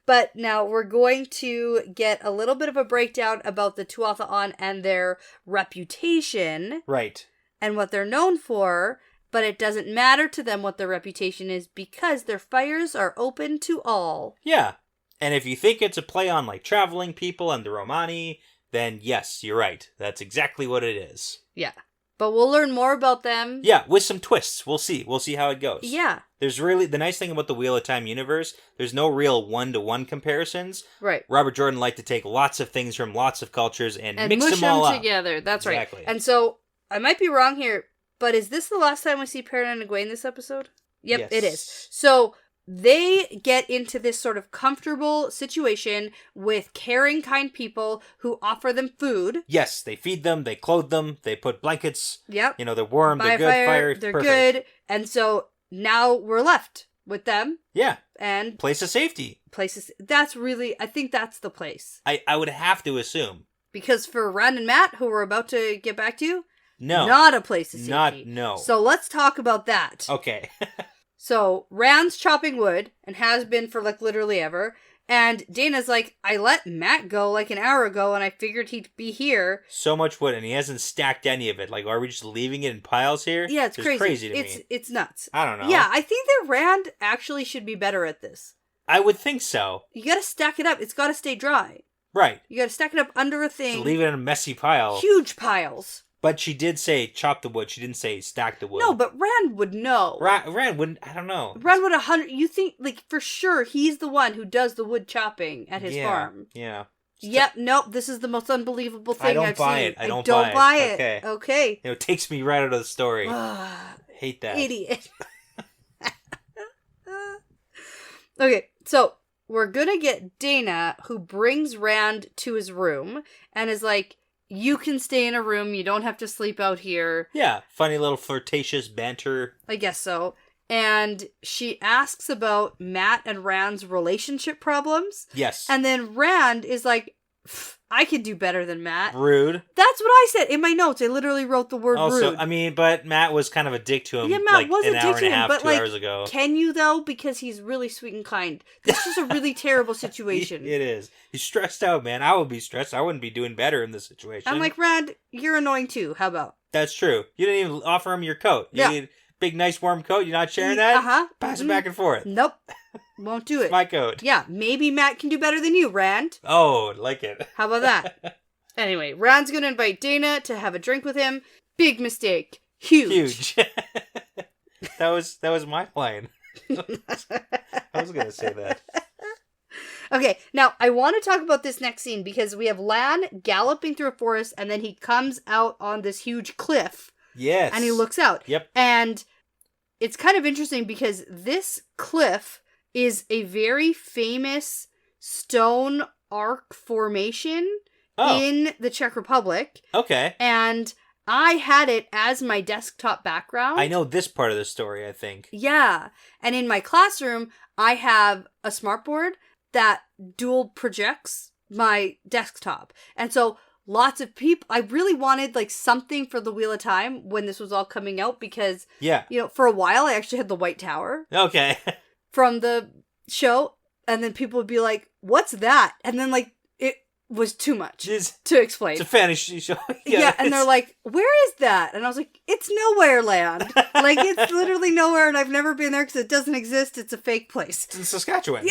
But now we're going to get a little bit of a breakdown about the Tuatha and their reputation. Right. And what they're known for, but it doesn't matter to them what their reputation is because their fires are open to all. Yeah. And if you think it's a play on, like, traveling people and the Romani, then yes, you're right. That's exactly what it is. Yeah. But we'll learn more about them. Yeah, with some twists. We'll see. We'll see how it goes. Yeah. There's really... The nice thing about the Wheel of Time universe, there's no real one-to-one comparisons. Right. Robert Jordan liked to take lots of things from lots of cultures and mix them all up. Together. That's exactly. Right. And so, I might be wrong here, but is this the last time we see Perrin and Egwene this episode? Yep, yes. It is. So... They get into this sort of comfortable situation with caring, kind people who offer them food. Yes, they feed them, they clothe them, they put blankets. Yep. You know, they're warm, they're good, fire, they're perfect. good. And so now we're left with them. Yeah. And place of safety. That's really, I think that's the place. I would have to assume. Because for Rand and Matt, who we're about to get back to, no. Not a place of safety. No. So let's talk about that. Okay. So, Rand's chopping wood, and has been for, like, literally ever, and Dana's like, I let Matt go, like, an hour ago, and I figured he'd be here. So much wood, and he hasn't stacked any of it. Like, are we just leaving it in piles here? Yeah, it's crazy. Crazy to me. It's nuts. I don't know. Yeah, I think that Rand actually should be better at this. I would think so. You gotta stack it up. It's gotta stay dry. Right. You gotta stack it up under a thing. Just leave it in a messy pile. Huge piles. But she did say chop the wood. She didn't say stack the wood. No, but Rand would know. Rand wouldn't. I don't know. Rand would 100. You think, like, for sure he's the one who does the wood chopping at his farm. Yeah. Yep. Nope. This is the most unbelievable thing I've seen. I don't buy it. Okay. It takes me right out of the story. Hate that. Idiot. Okay, so we're gonna get Dana, who brings Rand to his room and is like, you can stay in a room, you don't have to sleep out here. Yeah, funny little flirtatious banter. I guess so. And she asks about Matt and Rand's relationship problems. Yes. And then Rand is like, I could do better than Matt. Rude. That's what I said in my notes. I literally wrote the word also, rude. I mean, but Matt was kind of a dick to him. Yeah, Matt like was an a hour dick to and a him, half, but 2 like, hours ago. Can you though? Because he's really sweet and kind. This is a really terrible situation. It is. He's stressed out, man. I would be stressed. I wouldn't be doing better in this situation. I'm like, Rand, you're annoying too. How about? That's true. You didn't even offer him your coat. You need a big, nice, warm coat. You're not sharing that? Uh-huh. Pass it back and forth. Nope. Won't do it. It's my coat. Yeah, maybe Matt can do better than you, Rand. Oh, like it. How about that? Anyway, Rand's gonna invite Dana to have a drink with him. Big mistake. Huge. That was my line. I was gonna say that. Okay, now I want to talk about this next scene because we have Lan galloping through a forest and then he comes out on this huge cliff. Yes. And he looks out. Yep. And it's kind of interesting because this cliff is a very famous stone arc formation in the Czech Republic. Okay. And I had it as my desktop background. I know this part of the story, I think. Yeah. And in my classroom, I have a smartboard that dual projects my desktop. And so lots of people, I really wanted like something for the Wheel of Time when this was all coming out because, you know, for a while I actually had the White Tower. Okay. From the show. And then people would be like, what's that? And then like, it was too much to explain. It's a fantasy show. Yeah, and they're like, where is that? And I was like, it's nowhere land. Like, it's literally nowhere, and I've never been there because it doesn't exist. It's a fake place. It's in Saskatchewan.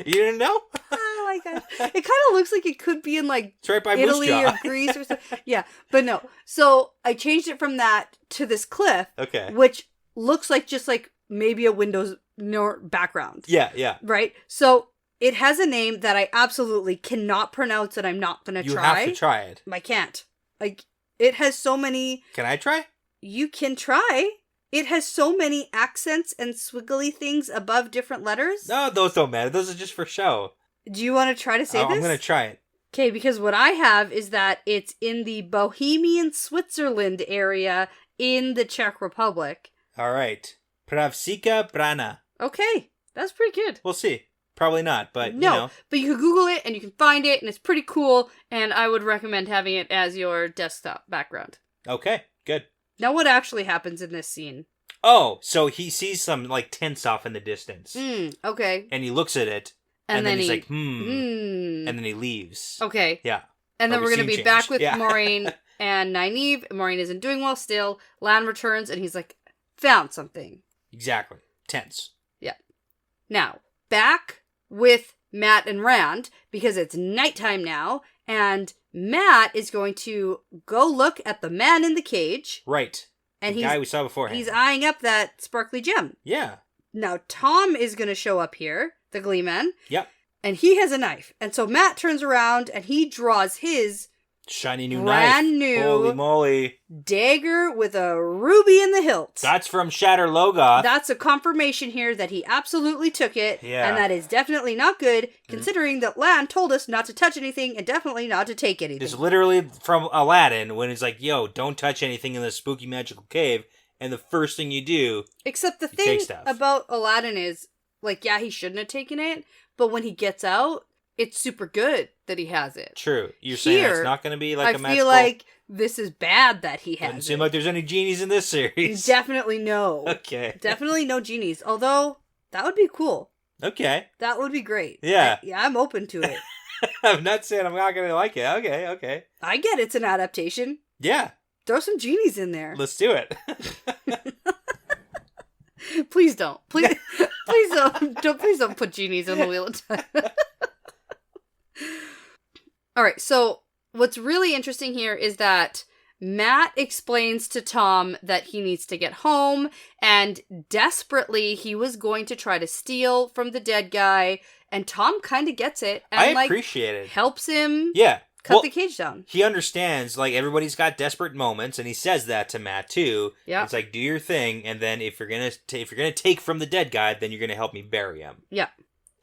You didn't know? Oh my god. It kind of looks like it could be in, like, it's right by Italy or Greece or something. Yeah, but no. So, I changed it from that to this cliff. Okay. Which looks like just, like, maybe a Windows background. Yeah. Right? So, it has a name that I absolutely cannot pronounce and I'm not going to try. You have to try it. I can't. Like, it has so many... Can I try? You can try. It has so many accents and squiggly things above different letters. No, those don't matter. Those are just for show. Do you want to try to say this? I'm going to try it. Okay, because what I have is that it's in the Bohemian Switzerland area in the Czech Republic. All right. Pravsika Brana. Okay, that's pretty good. We'll see. Probably not, but no, you know. But you can Google it and you can find it and it's pretty cool and I would recommend having it as your desktop background. Okay, good. Now what actually happens in this scene? Oh, so he sees some like tents off in the distance. Okay. And he looks at it and then he's like, and then he leaves. Okay. Yeah. And then we're going to be back with Maureen and Nynaeve. Maureen isn't doing well still. Lan returns and he's like, found something. Exactly. Tense. Yeah. Now, back with Matt and Rand because it's nighttime now, and Matt is going to go look at the man in the cage. Right. And the guy we saw beforehand. He's eyeing up that sparkly gem. Yeah. Now, Tom is going to show up here, the Glee Man. Yep. And he has a knife. And so Matt turns around and he draws his shiny new brand knife. New Holy moly. Dagger with a ruby in the hilt. That's from Shatter Logoth. That's a confirmation here that he absolutely took it. Yeah. And that is definitely not good, considering that Lan told us not to touch anything and definitely not to take anything. It's literally from Aladdin when he's like, yo, don't touch anything in this spooky magical cave. And the first thing you do... Except the thing about Aladdin is, like, yeah, he shouldn't have taken it, but when he gets out, it's super good that he has it. True. You're saying it's not going to be like a magical... I feel like this is bad that he has Doesn't seem like there's any genies in this series. Definitely no. Okay. Definitely no genies. Although, that would be cool. Okay. That would be great. Yeah. I'm open to it. I'm not saying I'm not going to like it. Okay. I get it's an adaptation. Yeah. Throw some genies in there. Let's do it. Please don't. Please don't put genies on the Wheel of Time. All right, so what's really interesting here is that Matt explains to Tom that he needs to get home, and desperately he was going to try to steal from the dead guy, and Tom kind of gets it. And, I appreciate it. Helps him cut the cage down. He understands, like, everybody's got desperate moments, and he says that to Matt, too. Yeah. It's like, do your thing, and then if you're gonna take from the dead guy, then you're gonna help me bury him. Yeah.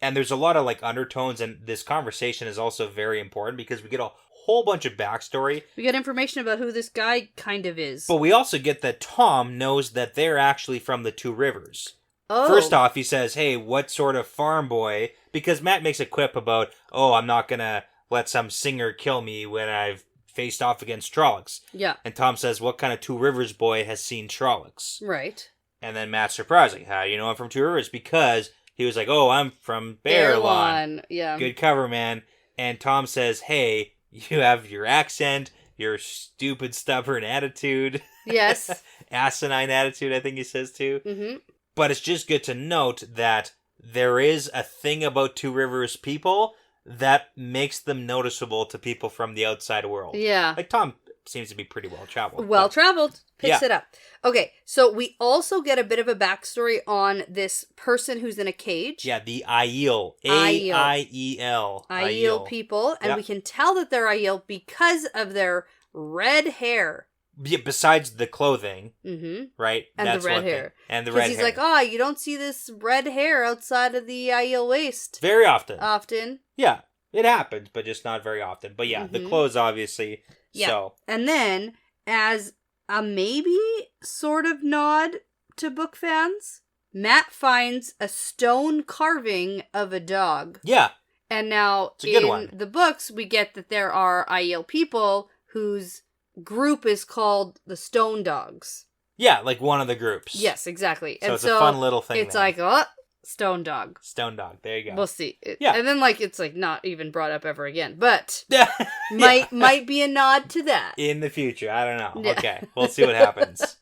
And there's a lot of, like, undertones, and this conversation is also very important because we get a whole bunch of backstory. We get information about who this guy kind of is. But we also get that Tom knows that they're actually from the Two Rivers. Oh. First off, he says, hey, what sort of farm boy? Because Matt makes a quip about, oh, I'm not gonna let some singer kill me when I've faced off against Trollocs. Yeah. And Tom says, what kind of Two Rivers boy has seen Trollocs? Right. And then Matt's surprised, like, how do you know I'm from Two Rivers? Because he was like, oh, I'm from Bearlawn. Yeah. Good cover, man. And Tom says, hey, you have your accent, your stupid, stubborn attitude. Yes. Asinine attitude, I think he says, too. Mm-hmm. But it's just good to note that there is a thing about Two Rivers people that makes them noticeable to people from the outside world. Yeah. Like, Tom seems to be pretty well-traveled. Well-traveled. Picks it up. Okay, so we also get a bit of a backstory on this person who's in a cage. Yeah, the Aiel. A-I-E-L. Aiel people. And we can tell that they're Aiel because of their red hair. Yeah, besides the clothing, right? And That's the red one hair. Thing. And the red hair. Because he's like, you don't see this red hair outside of the Aiel waist. Very often. Yeah, it happens, but just not very often. But yeah, the clothes, obviously. Yeah. So. And then, as a maybe sort of nod to book fans, Matt finds a stone carving of a dog. Yeah. And now, in the books, we get that there are Aiel people whose group is called the Stone Dogs. Yeah, like one of the groups. Yes, exactly. So it's a fun little thing. It's like, Stone Dog. Stone Dog. There you go. We'll see. Yeah. And then, like, it's like not even brought up ever again. But might be a nod to that. In the future. I don't know. Yeah. Okay. We'll see what happens.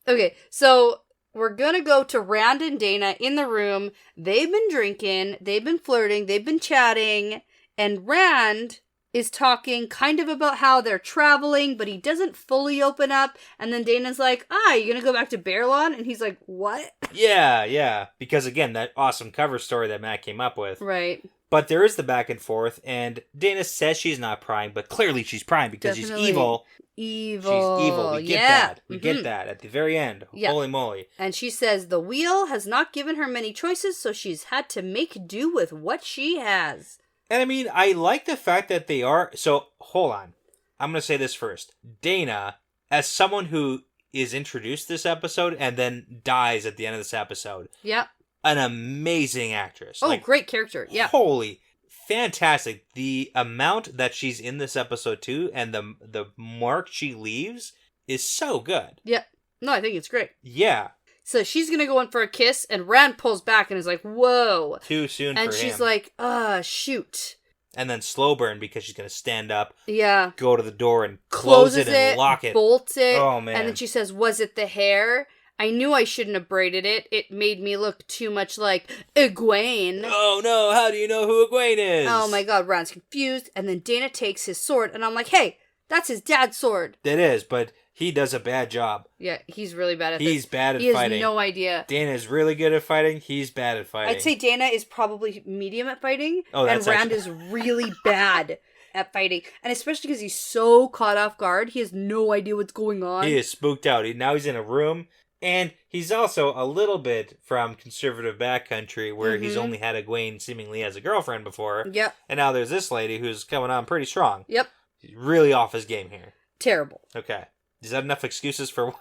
Okay. So we're going to go to Rand and Dana in the room. They've been drinking. They've been flirting. They've been chatting. And Rand is talking kind of about how they're traveling, but he doesn't fully open up. And then Dana's like, you gonna go back to Bearlawn? And he's like, what? Yeah. Because again, that awesome cover story that Matt came up with. Right. But there is the back and forth, and Dana says she's not prying, but clearly she's prying because she's evil. Evil. She's evil. We get that. We get that at the very end. Yeah. Holy moly. And she says the wheel has not given her many choices, so she's had to make do with what she has. And I mean, I like the fact that they are... So, hold on. I'm going to say this first. Dana, as someone who is introduced this episode and then dies at the end of this episode. Yeah. An amazing actress. Oh, great character. Yeah. Holy, fantastic. The amount that she's in this episode too and the mark she leaves is so good. Yeah. No, I think it's great. Yeah. So she's going to go in for a kiss, and Rand pulls back and is like, whoa. Too soon for him. And she's like, shoot. And then slow burn because she's going to stand up, go to the door and close it and lock it. Bolts it. Oh, man. And then she says, was it the hair? I knew I shouldn't have braided it. It made me look too much like Egwene. Oh no, how do you know who Egwene is? Oh my god, Ron's confused. And then Dana takes his sword, and I'm like, hey, that's his dad's sword. It is, but he does a bad job. Yeah, he's really bad at this. He's bad at fighting. He has no idea. Dana's really good at fighting. He's bad at fighting. I'd say Dana is probably medium at fighting. Oh, that's and Rand is really bad at fighting. And especially because he's so caught off guard. He has no idea what's going on. He is spooked out. Now he's in a room. And he's also a little bit from conservative backcountry where he's only had Egwene seemingly as a girlfriend before. Yep. And now there's this lady who's coming on pretty strong. Yep. He's really off his game here. Terrible. Okay. Is that enough excuses for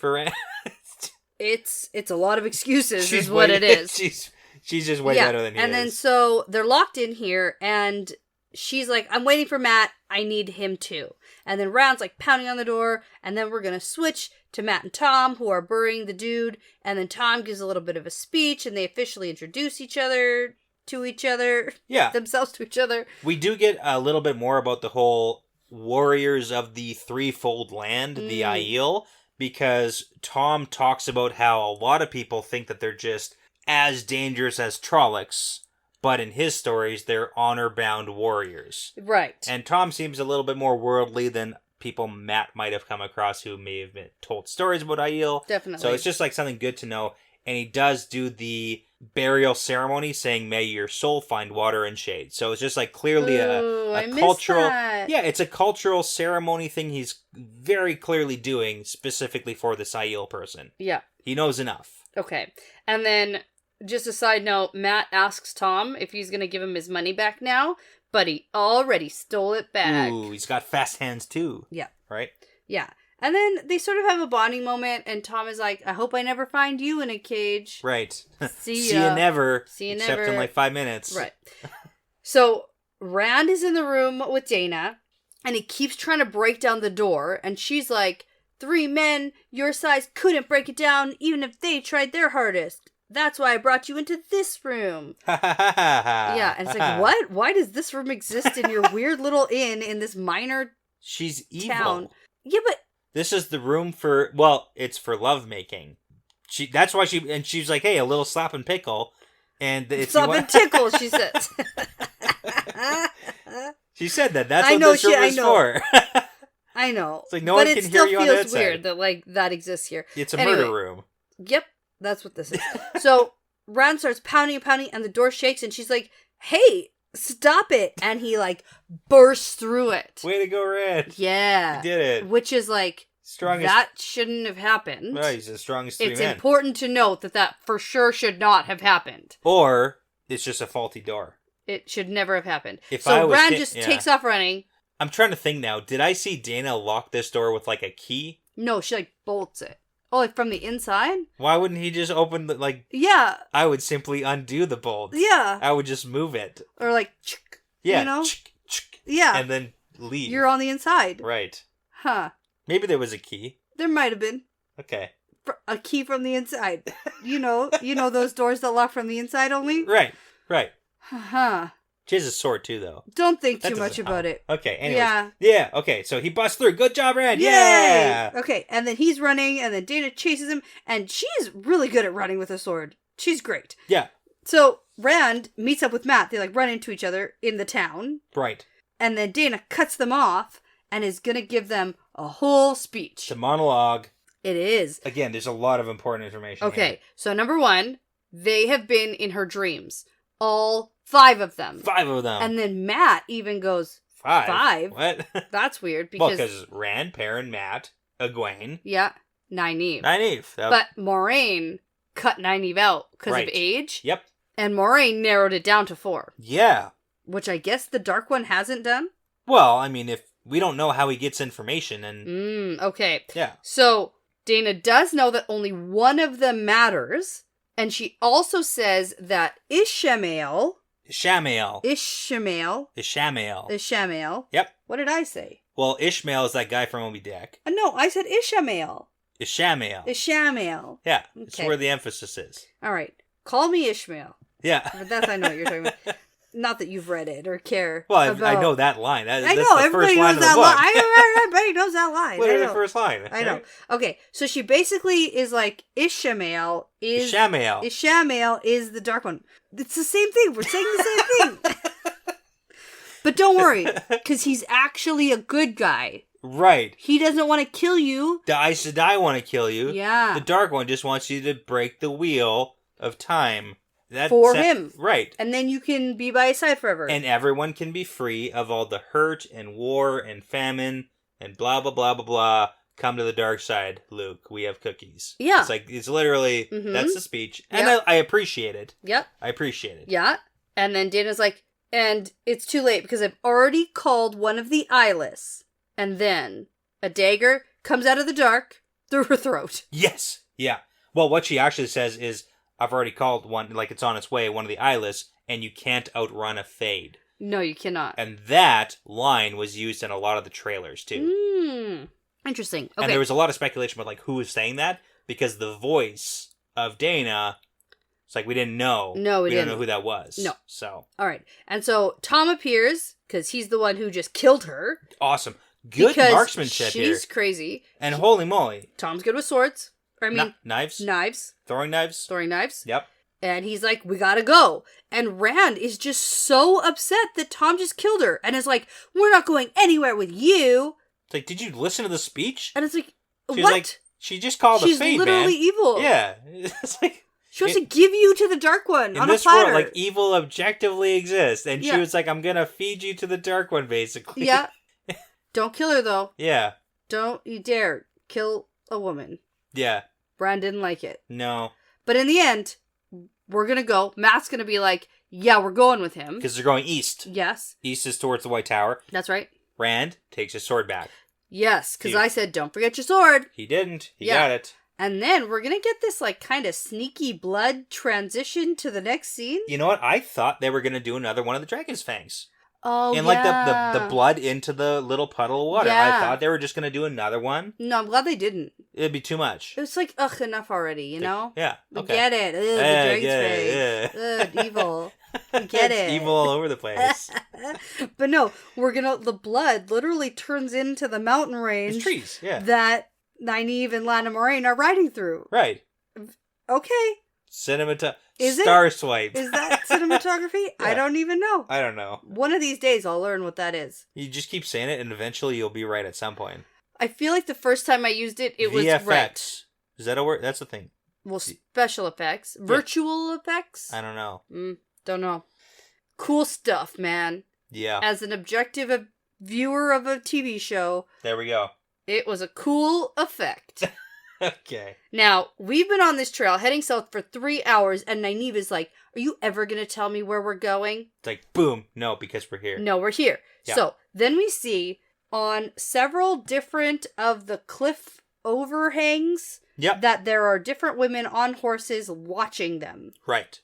Rand? It's a lot of excuses is what it is. She's just way better than he is. And then so they're locked in here and she's like, I'm waiting for Matt. I need him too. And then Rand's like pounding on the door. And then we're going to switch to Matt and Tom, who are burying the dude. And then Tom gives a little bit of a speech and they officially introduce each other to each other. Yeah. Themselves to each other. We do get a little bit more about the whole warriors of the threefold land, the Aiel, because Tom talks about how a lot of people think that they're just as dangerous as Trollocs, but in his stories, they're honor-bound warriors. Right. And Tom seems a little bit more worldly than people Matt might have come across who may have been told stories about Aiel. Definitely. So it's just like something good to know. And he does do the burial ceremony saying, may your soul find water and shade. So it's just like clearly a cultural... That. Yeah, it's a cultural ceremony thing he's very clearly doing specifically for this Aiel person. Yeah. He knows enough. Okay. And then, just a side note, Matt asks Tom if he's going to give him his money back now, but he already stole it back. Ooh, he's got fast hands too. Yeah. Right? Yeah. And then they sort of have a bonding moment, and Tom is like, I hope I never find you in a cage. Right. See ya. See you never. See you except never. in like 5 minutes. Right. So, Rand is in the room with Dana, and he keeps trying to break down the door, and she's like, 3 men your size couldn't break it down even if they tried their hardest. That's why I brought you into this room. Yeah, and it's like, what? Why does this room exist in your weird little inn in this minor She's evil. town? Yeah, but... This is the room for, well, it's for lovemaking. That's why she's like, hey, a little slap and pickle. And it's slap and tickle, she says. She said that. That's what this room is for. I know. It's like no one can hear you on the outside. But it still feels weird that, like, that exists here. It's a murder room. Yep, that's what this is. So, Rand starts pounding, and the door shakes, and she's like, hey, stop it. And he, like, bursts through it. Way to go, Rand. Yeah. He did it. Which is, like, strongest. That shouldn't have happened. Right, he's the strongest 3 men. It's important to note that for sure should not have happened. Or, it's just a faulty door. It should never have happened. So Rand just takes off running. I'm trying to think now. Did I see Dana lock this door with, like, a key? No, she, like, bolts it. Oh, like, from the inside? Why wouldn't he just open the, like... Yeah. I would simply undo the bolts. Yeah. I would just move it. Or, like, yeah, you know? Yeah. And then leave. You're on the inside. Right. Huh. Maybe there was a key. There might have been. Okay. A key from the inside. You know those doors that lock from the inside only? Right. Huh. She has a sword too, though. Don't think too much about it. Okay, anyways. Yeah, okay, so he busts through. Good job, Rand! Yay! Yeah! Okay, and then he's running, and then Dana chases him, and she's really good at running with a sword. She's great. Yeah. So, Rand meets up with Matt. They, like, run into each other in the town. Right. And then Dana cuts them off, and is gonna give them a whole speech. It's a monologue. It is. Again, there's a lot of important information here. So number 1, they have been in her dreams. All 5 of them. 5 of them. And then Matt even goes, 5? What? That's weird because... Well, because Rand, Perrin, Matt, Egwene. Yeah, Nynaeve. Nynaeve. But Moraine cut Nynaeve out because of age. Yep. And Moraine narrowed it down to 4. Yeah. Which I guess the Dark One hasn't done? Well, I mean, if we don't know how he gets information and... Okay. Yeah. So, Dana does know that only one of them matters... And she also says that Ishmael. Yep. What did I say? Well, Ishmael is that guy from Moby Dick. No, I said Ishmael. Ishmael. Yeah, Okay. That's where the emphasis is. All right. Call me Ishmael. Yeah. But I know what you're talking about. Not that you've read it or care. Well, about... I know that line. I know, everybody knows that line. Everybody knows that line. What is the first line? I know. Okay, so she basically is like, Ishamael is the dark one. It's the same thing. We're saying the same thing. But don't worry, because he's actually a good guy. Right. He doesn't want to kill you. The Aes Sedai want to kill you. Yeah. The Dark One just wants you to break the wheel of time. Him. Right. And then you can be by his side forever. And everyone can be free of all the hurt and war and famine and blah, blah, blah, blah, blah. Come to the dark side, Luke. We have cookies. Yeah. It's literally, that's the speech. And I appreciate it. Yep. I appreciate it. Yeah. And then Dana's like, and it's too late because I've already called one of the eyeless. And then a dagger comes out of the dark through her throat. Yes. Yeah. Well, what she actually says is, I've already called one, like it's on its way, one of the eyeless, and you can't outrun a fade. No, you cannot. And that line was used in a lot of the trailers, too. Interesting. Okay. And there was a lot of speculation about, like, who was saying that, because the voice of Dana, it's like, we didn't know. No, we didn't know who that was. No. So. All right. And so Tom appears, because he's the one who just killed her. Awesome. Good marksmanship here. She's crazy. And holy moly. Tom's good with swords. Knives. Throwing knives. Yep. And he's like, we gotta go. And Rand is just so upset that Tom just killed her. And is like, we're not going anywhere with you. It's like, did you listen to the speech? And it's like, She's what? Like, she just called a fade, man. She's literally evil. Yeah. It's like... She wants to give you to the Dark One on a platter. In this world, like, evil objectively exists. And yeah. she was like, I'm gonna feed you to the Dark One, basically. Yeah. Don't kill her, though. Yeah. Don't you dare kill a woman. Yeah. Bran didn't like it. No. But in the end, we're gonna go. Matt's gonna be like, yeah, we're going with him. Because they're going east. Yes. East is towards the White Tower. That's right. Rand takes his sword back. Yes, because I said, don't forget your sword. He didn't. He got it. And then we're gonna get this, like, kind of sneaky blood transition to the next scene. You know what? I thought they were gonna do another one of the Dragon's Fangs. Oh, and like the blood into the little puddle of water. Yeah. I thought they were just gonna do another one. No, I'm glad they didn't. It'd be too much. It was like, ugh, enough already, you know? Yeah. Okay. Get it. Ugh, the Dragon's Fang. Ugh, evil. Get it. Evil all over the place. But no, the blood literally turns into the mountain range. It's trees, yeah. That Nynaeve and Lana Moraine are riding through. Right. Okay. Star Swipe. Is that cinematography? Yeah. I don't even know. I don't know. One of these days I'll learn what that is. You just keep saying it and eventually you'll be right at some point. I feel like the first time I used it, it was VFX. right. Is that a word? That's the thing. Well, special effects. Virtual effects? I don't know. Don't know. Cool stuff, man. Yeah. As an objective viewer of a TV show. There we go. It was a cool effect. Okay. Now, we've been on this trail heading south for 3 hours, and Nynaeve is like, are you ever going to tell me where we're going? It's like, boom. No, because we're here. No, we're here. Yeah. So, then we see on several different of the cliff overhangs that there are different women on horses watching them. Right.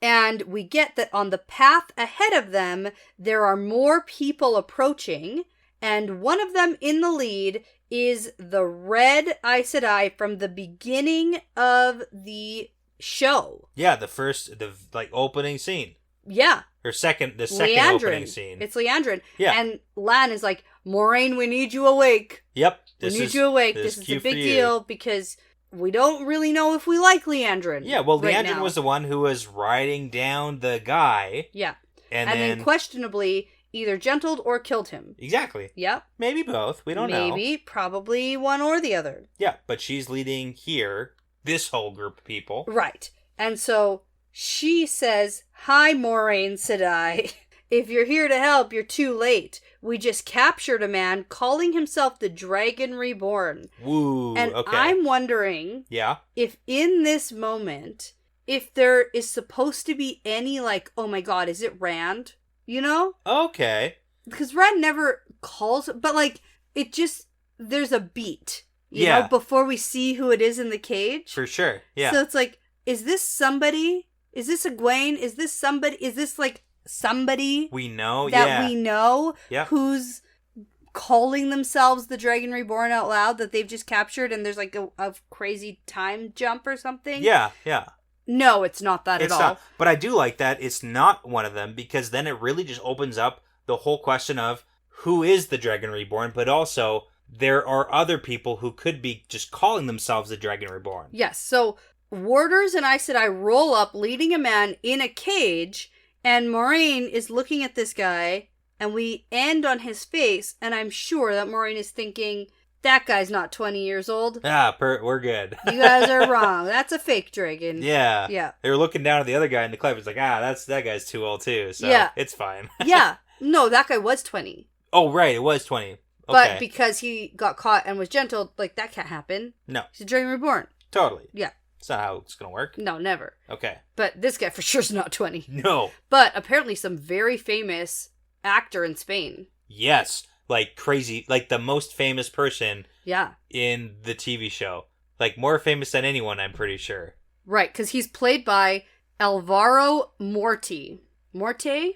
And we get that on the path ahead of them, there are more people approaching, and one of them in the lead is the red Aes Sedai from the beginning of the show. Yeah, the opening scene. Yeah. Or second Leandrin. Opening scene. It's Leandrin. Yeah. And Lan is like, Moraine, we need you awake. Yep. We need you awake. This is a big deal because we don't really know if we like Leandrin. Yeah, well, Leandrin was the one who was riding down the guy. Yeah. And then questionably either gentled or killed him. Exactly. Yep. Maybe both. We don't know. Maybe, probably one or the other. Yeah, but she's leading here, this whole group of people. Right. And so she says, hi, Moraine Sedai. If you're here to help, you're too late. We just captured a man calling himself the Dragon Reborn. Woo, and okay. I'm wondering if in this moment, if there is supposed to be any like, oh my god, is it Rand? You know? Okay. Because Rand never calls, but like, it just, there's a beat, you know, before we see who it is in the cage. For sure, yeah. So it's like, is this somebody? Is this Egwene? Is this somebody? Is this like somebody we know that we know who's calling themselves the Dragon Reborn out loud that they've just captured and there's like a crazy time jump or something? Yeah, yeah. No, it's not that at all. Not. But I do like that it's not one of them, because then it really just opens up the whole question of who is the Dragon Reborn, but also there are other people who could be just calling themselves the Dragon Reborn. Yes, so Warders and Aes Sedai roll up leading a man in a cage, and Moiraine is looking at this guy, and we end on his face, and I'm sure that Moiraine is thinking, that guy's not 20 years old. We're good. You guys are wrong. That's a fake dragon. Yeah. Yeah. They were looking down at the other guy in the cliff. It's like, that guy's too old too. So yeah. It's fine. Yeah. No, that guy was 20. Oh, right. It was 20. Okay. But because he got caught and was gentle, like, that can't happen. No. He's a Dragon Reborn. Totally. Yeah. It's not how it's going to work. No, never. Okay. But this guy for sure is not 20. No. But apparently some very famous actor in Spain. Yes. Like crazy. Like the most famous person in the TV show. Like more famous than anyone, I'm pretty sure. Right, because he's played by Alvaro Morte. Morte,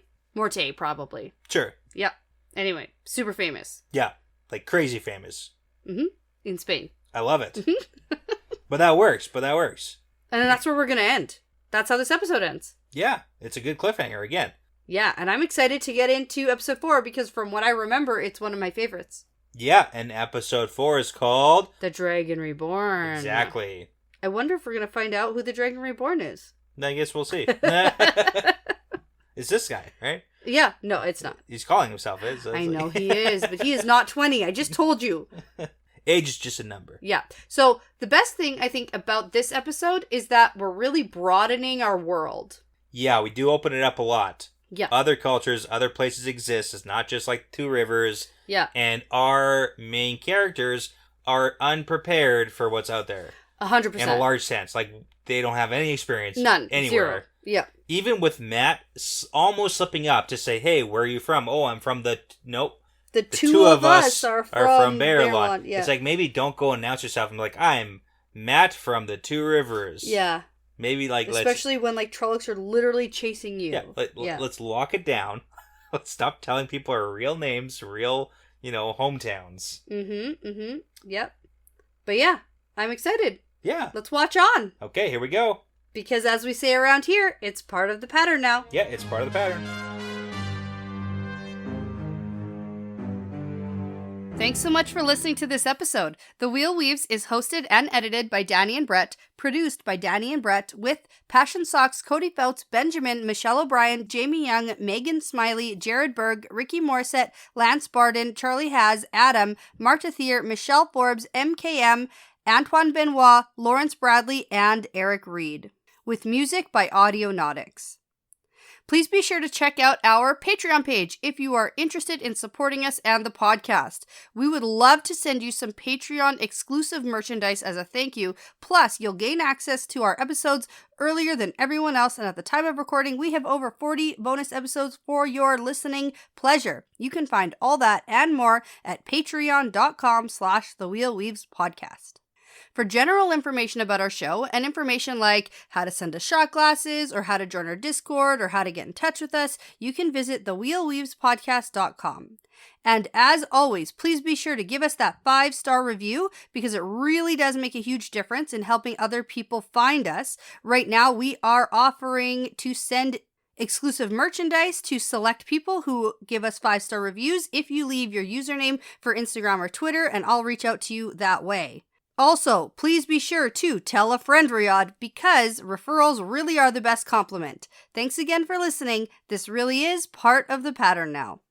probably. Sure. Yeah. Anyway, super famous. Yeah. Like crazy famous. Mm-hmm. In Spain. I love it. But that works. And then that's where we're going to end. That's how this episode ends. Yeah. It's a good cliffhanger again. Yeah, and I'm excited to get into episode 4 because from what I remember, it's one of my favorites. Yeah, and episode 4 is called... The Dragon Reborn. Exactly. I wonder if we're going to find out who the Dragon Reborn is. I guess we'll see. It's this guy, right? Yeah, no, it's not. He's calling himself it. So I know he is, but he is not 20. I just told you. Age is just a number. Yeah. So the best thing I think about this episode is that we're really broadening our world. Yeah, we do open it up a lot. Yeah. Other cultures, other places exist. It's not just like Two Rivers. Yeah. And our main characters are unprepared for what's out there. 100%. In a large sense. Like, they don't have any experience. None. Anywhere. Zero. Yeah. Even with Matt almost slipping up to say, hey, where are you from? Oh, I'm from the... Nope. The two of us are from Baerlon. Yeah. It's like, maybe don't go announce yourself. I'm like, I'm Matt from the Two Rivers. Yeah. Maybe like especially when like Trollocs are literally chasing you. Yeah, let's lock it down. Let's stop telling people our real names, real, hometowns. Yep. But yeah, I'm excited. Yeah. Let's watch on. Okay, here we go. Because as we say around here, it's part of the pattern now. Yeah, it's part of the pattern. Thanks so much for listening to this episode. The Wheel Weaves is hosted and edited by Dani and Brett, produced by Dani and Brett, with Passion Socks, Cody Feltz, Benjamin, Michelle O'Brien, Jamie Young, Megan Smiley, Jared Berg, Ricky Morissette, Lance Barden, Charlie Haz, Adam, Marta Thier, Michelle Forbes, MKM, Antoine Benoit, Lawrence Bradley, and Eric Reed. With music by Audionautics. Please be sure to check out our Patreon page if you are interested in supporting us and the podcast. We would love to send you some Patreon exclusive merchandise as a thank you. Plus, you'll gain access to our episodes earlier than everyone else. And at the time of recording, we have over 40 bonus episodes for your listening pleasure. You can find all that and more at patreon.com/thewheelweavespodcast. For general information about our show and information like how to send us shot glasses or how to join our Discord or how to get in touch with us, you can visit thewheelweavespodcast.com. And as always, please be sure to give us that 5-star review because it really does make a huge difference in helping other people find us. Right now, we are offering to send exclusive merchandise to select people who give us 5-star reviews if you leave your username for Instagram or Twitter, and I'll reach out to you that way. Also, please be sure to tell a friend, Riyadh, because referrals really are the best compliment. Thanks again for listening. This really is part of the pattern now.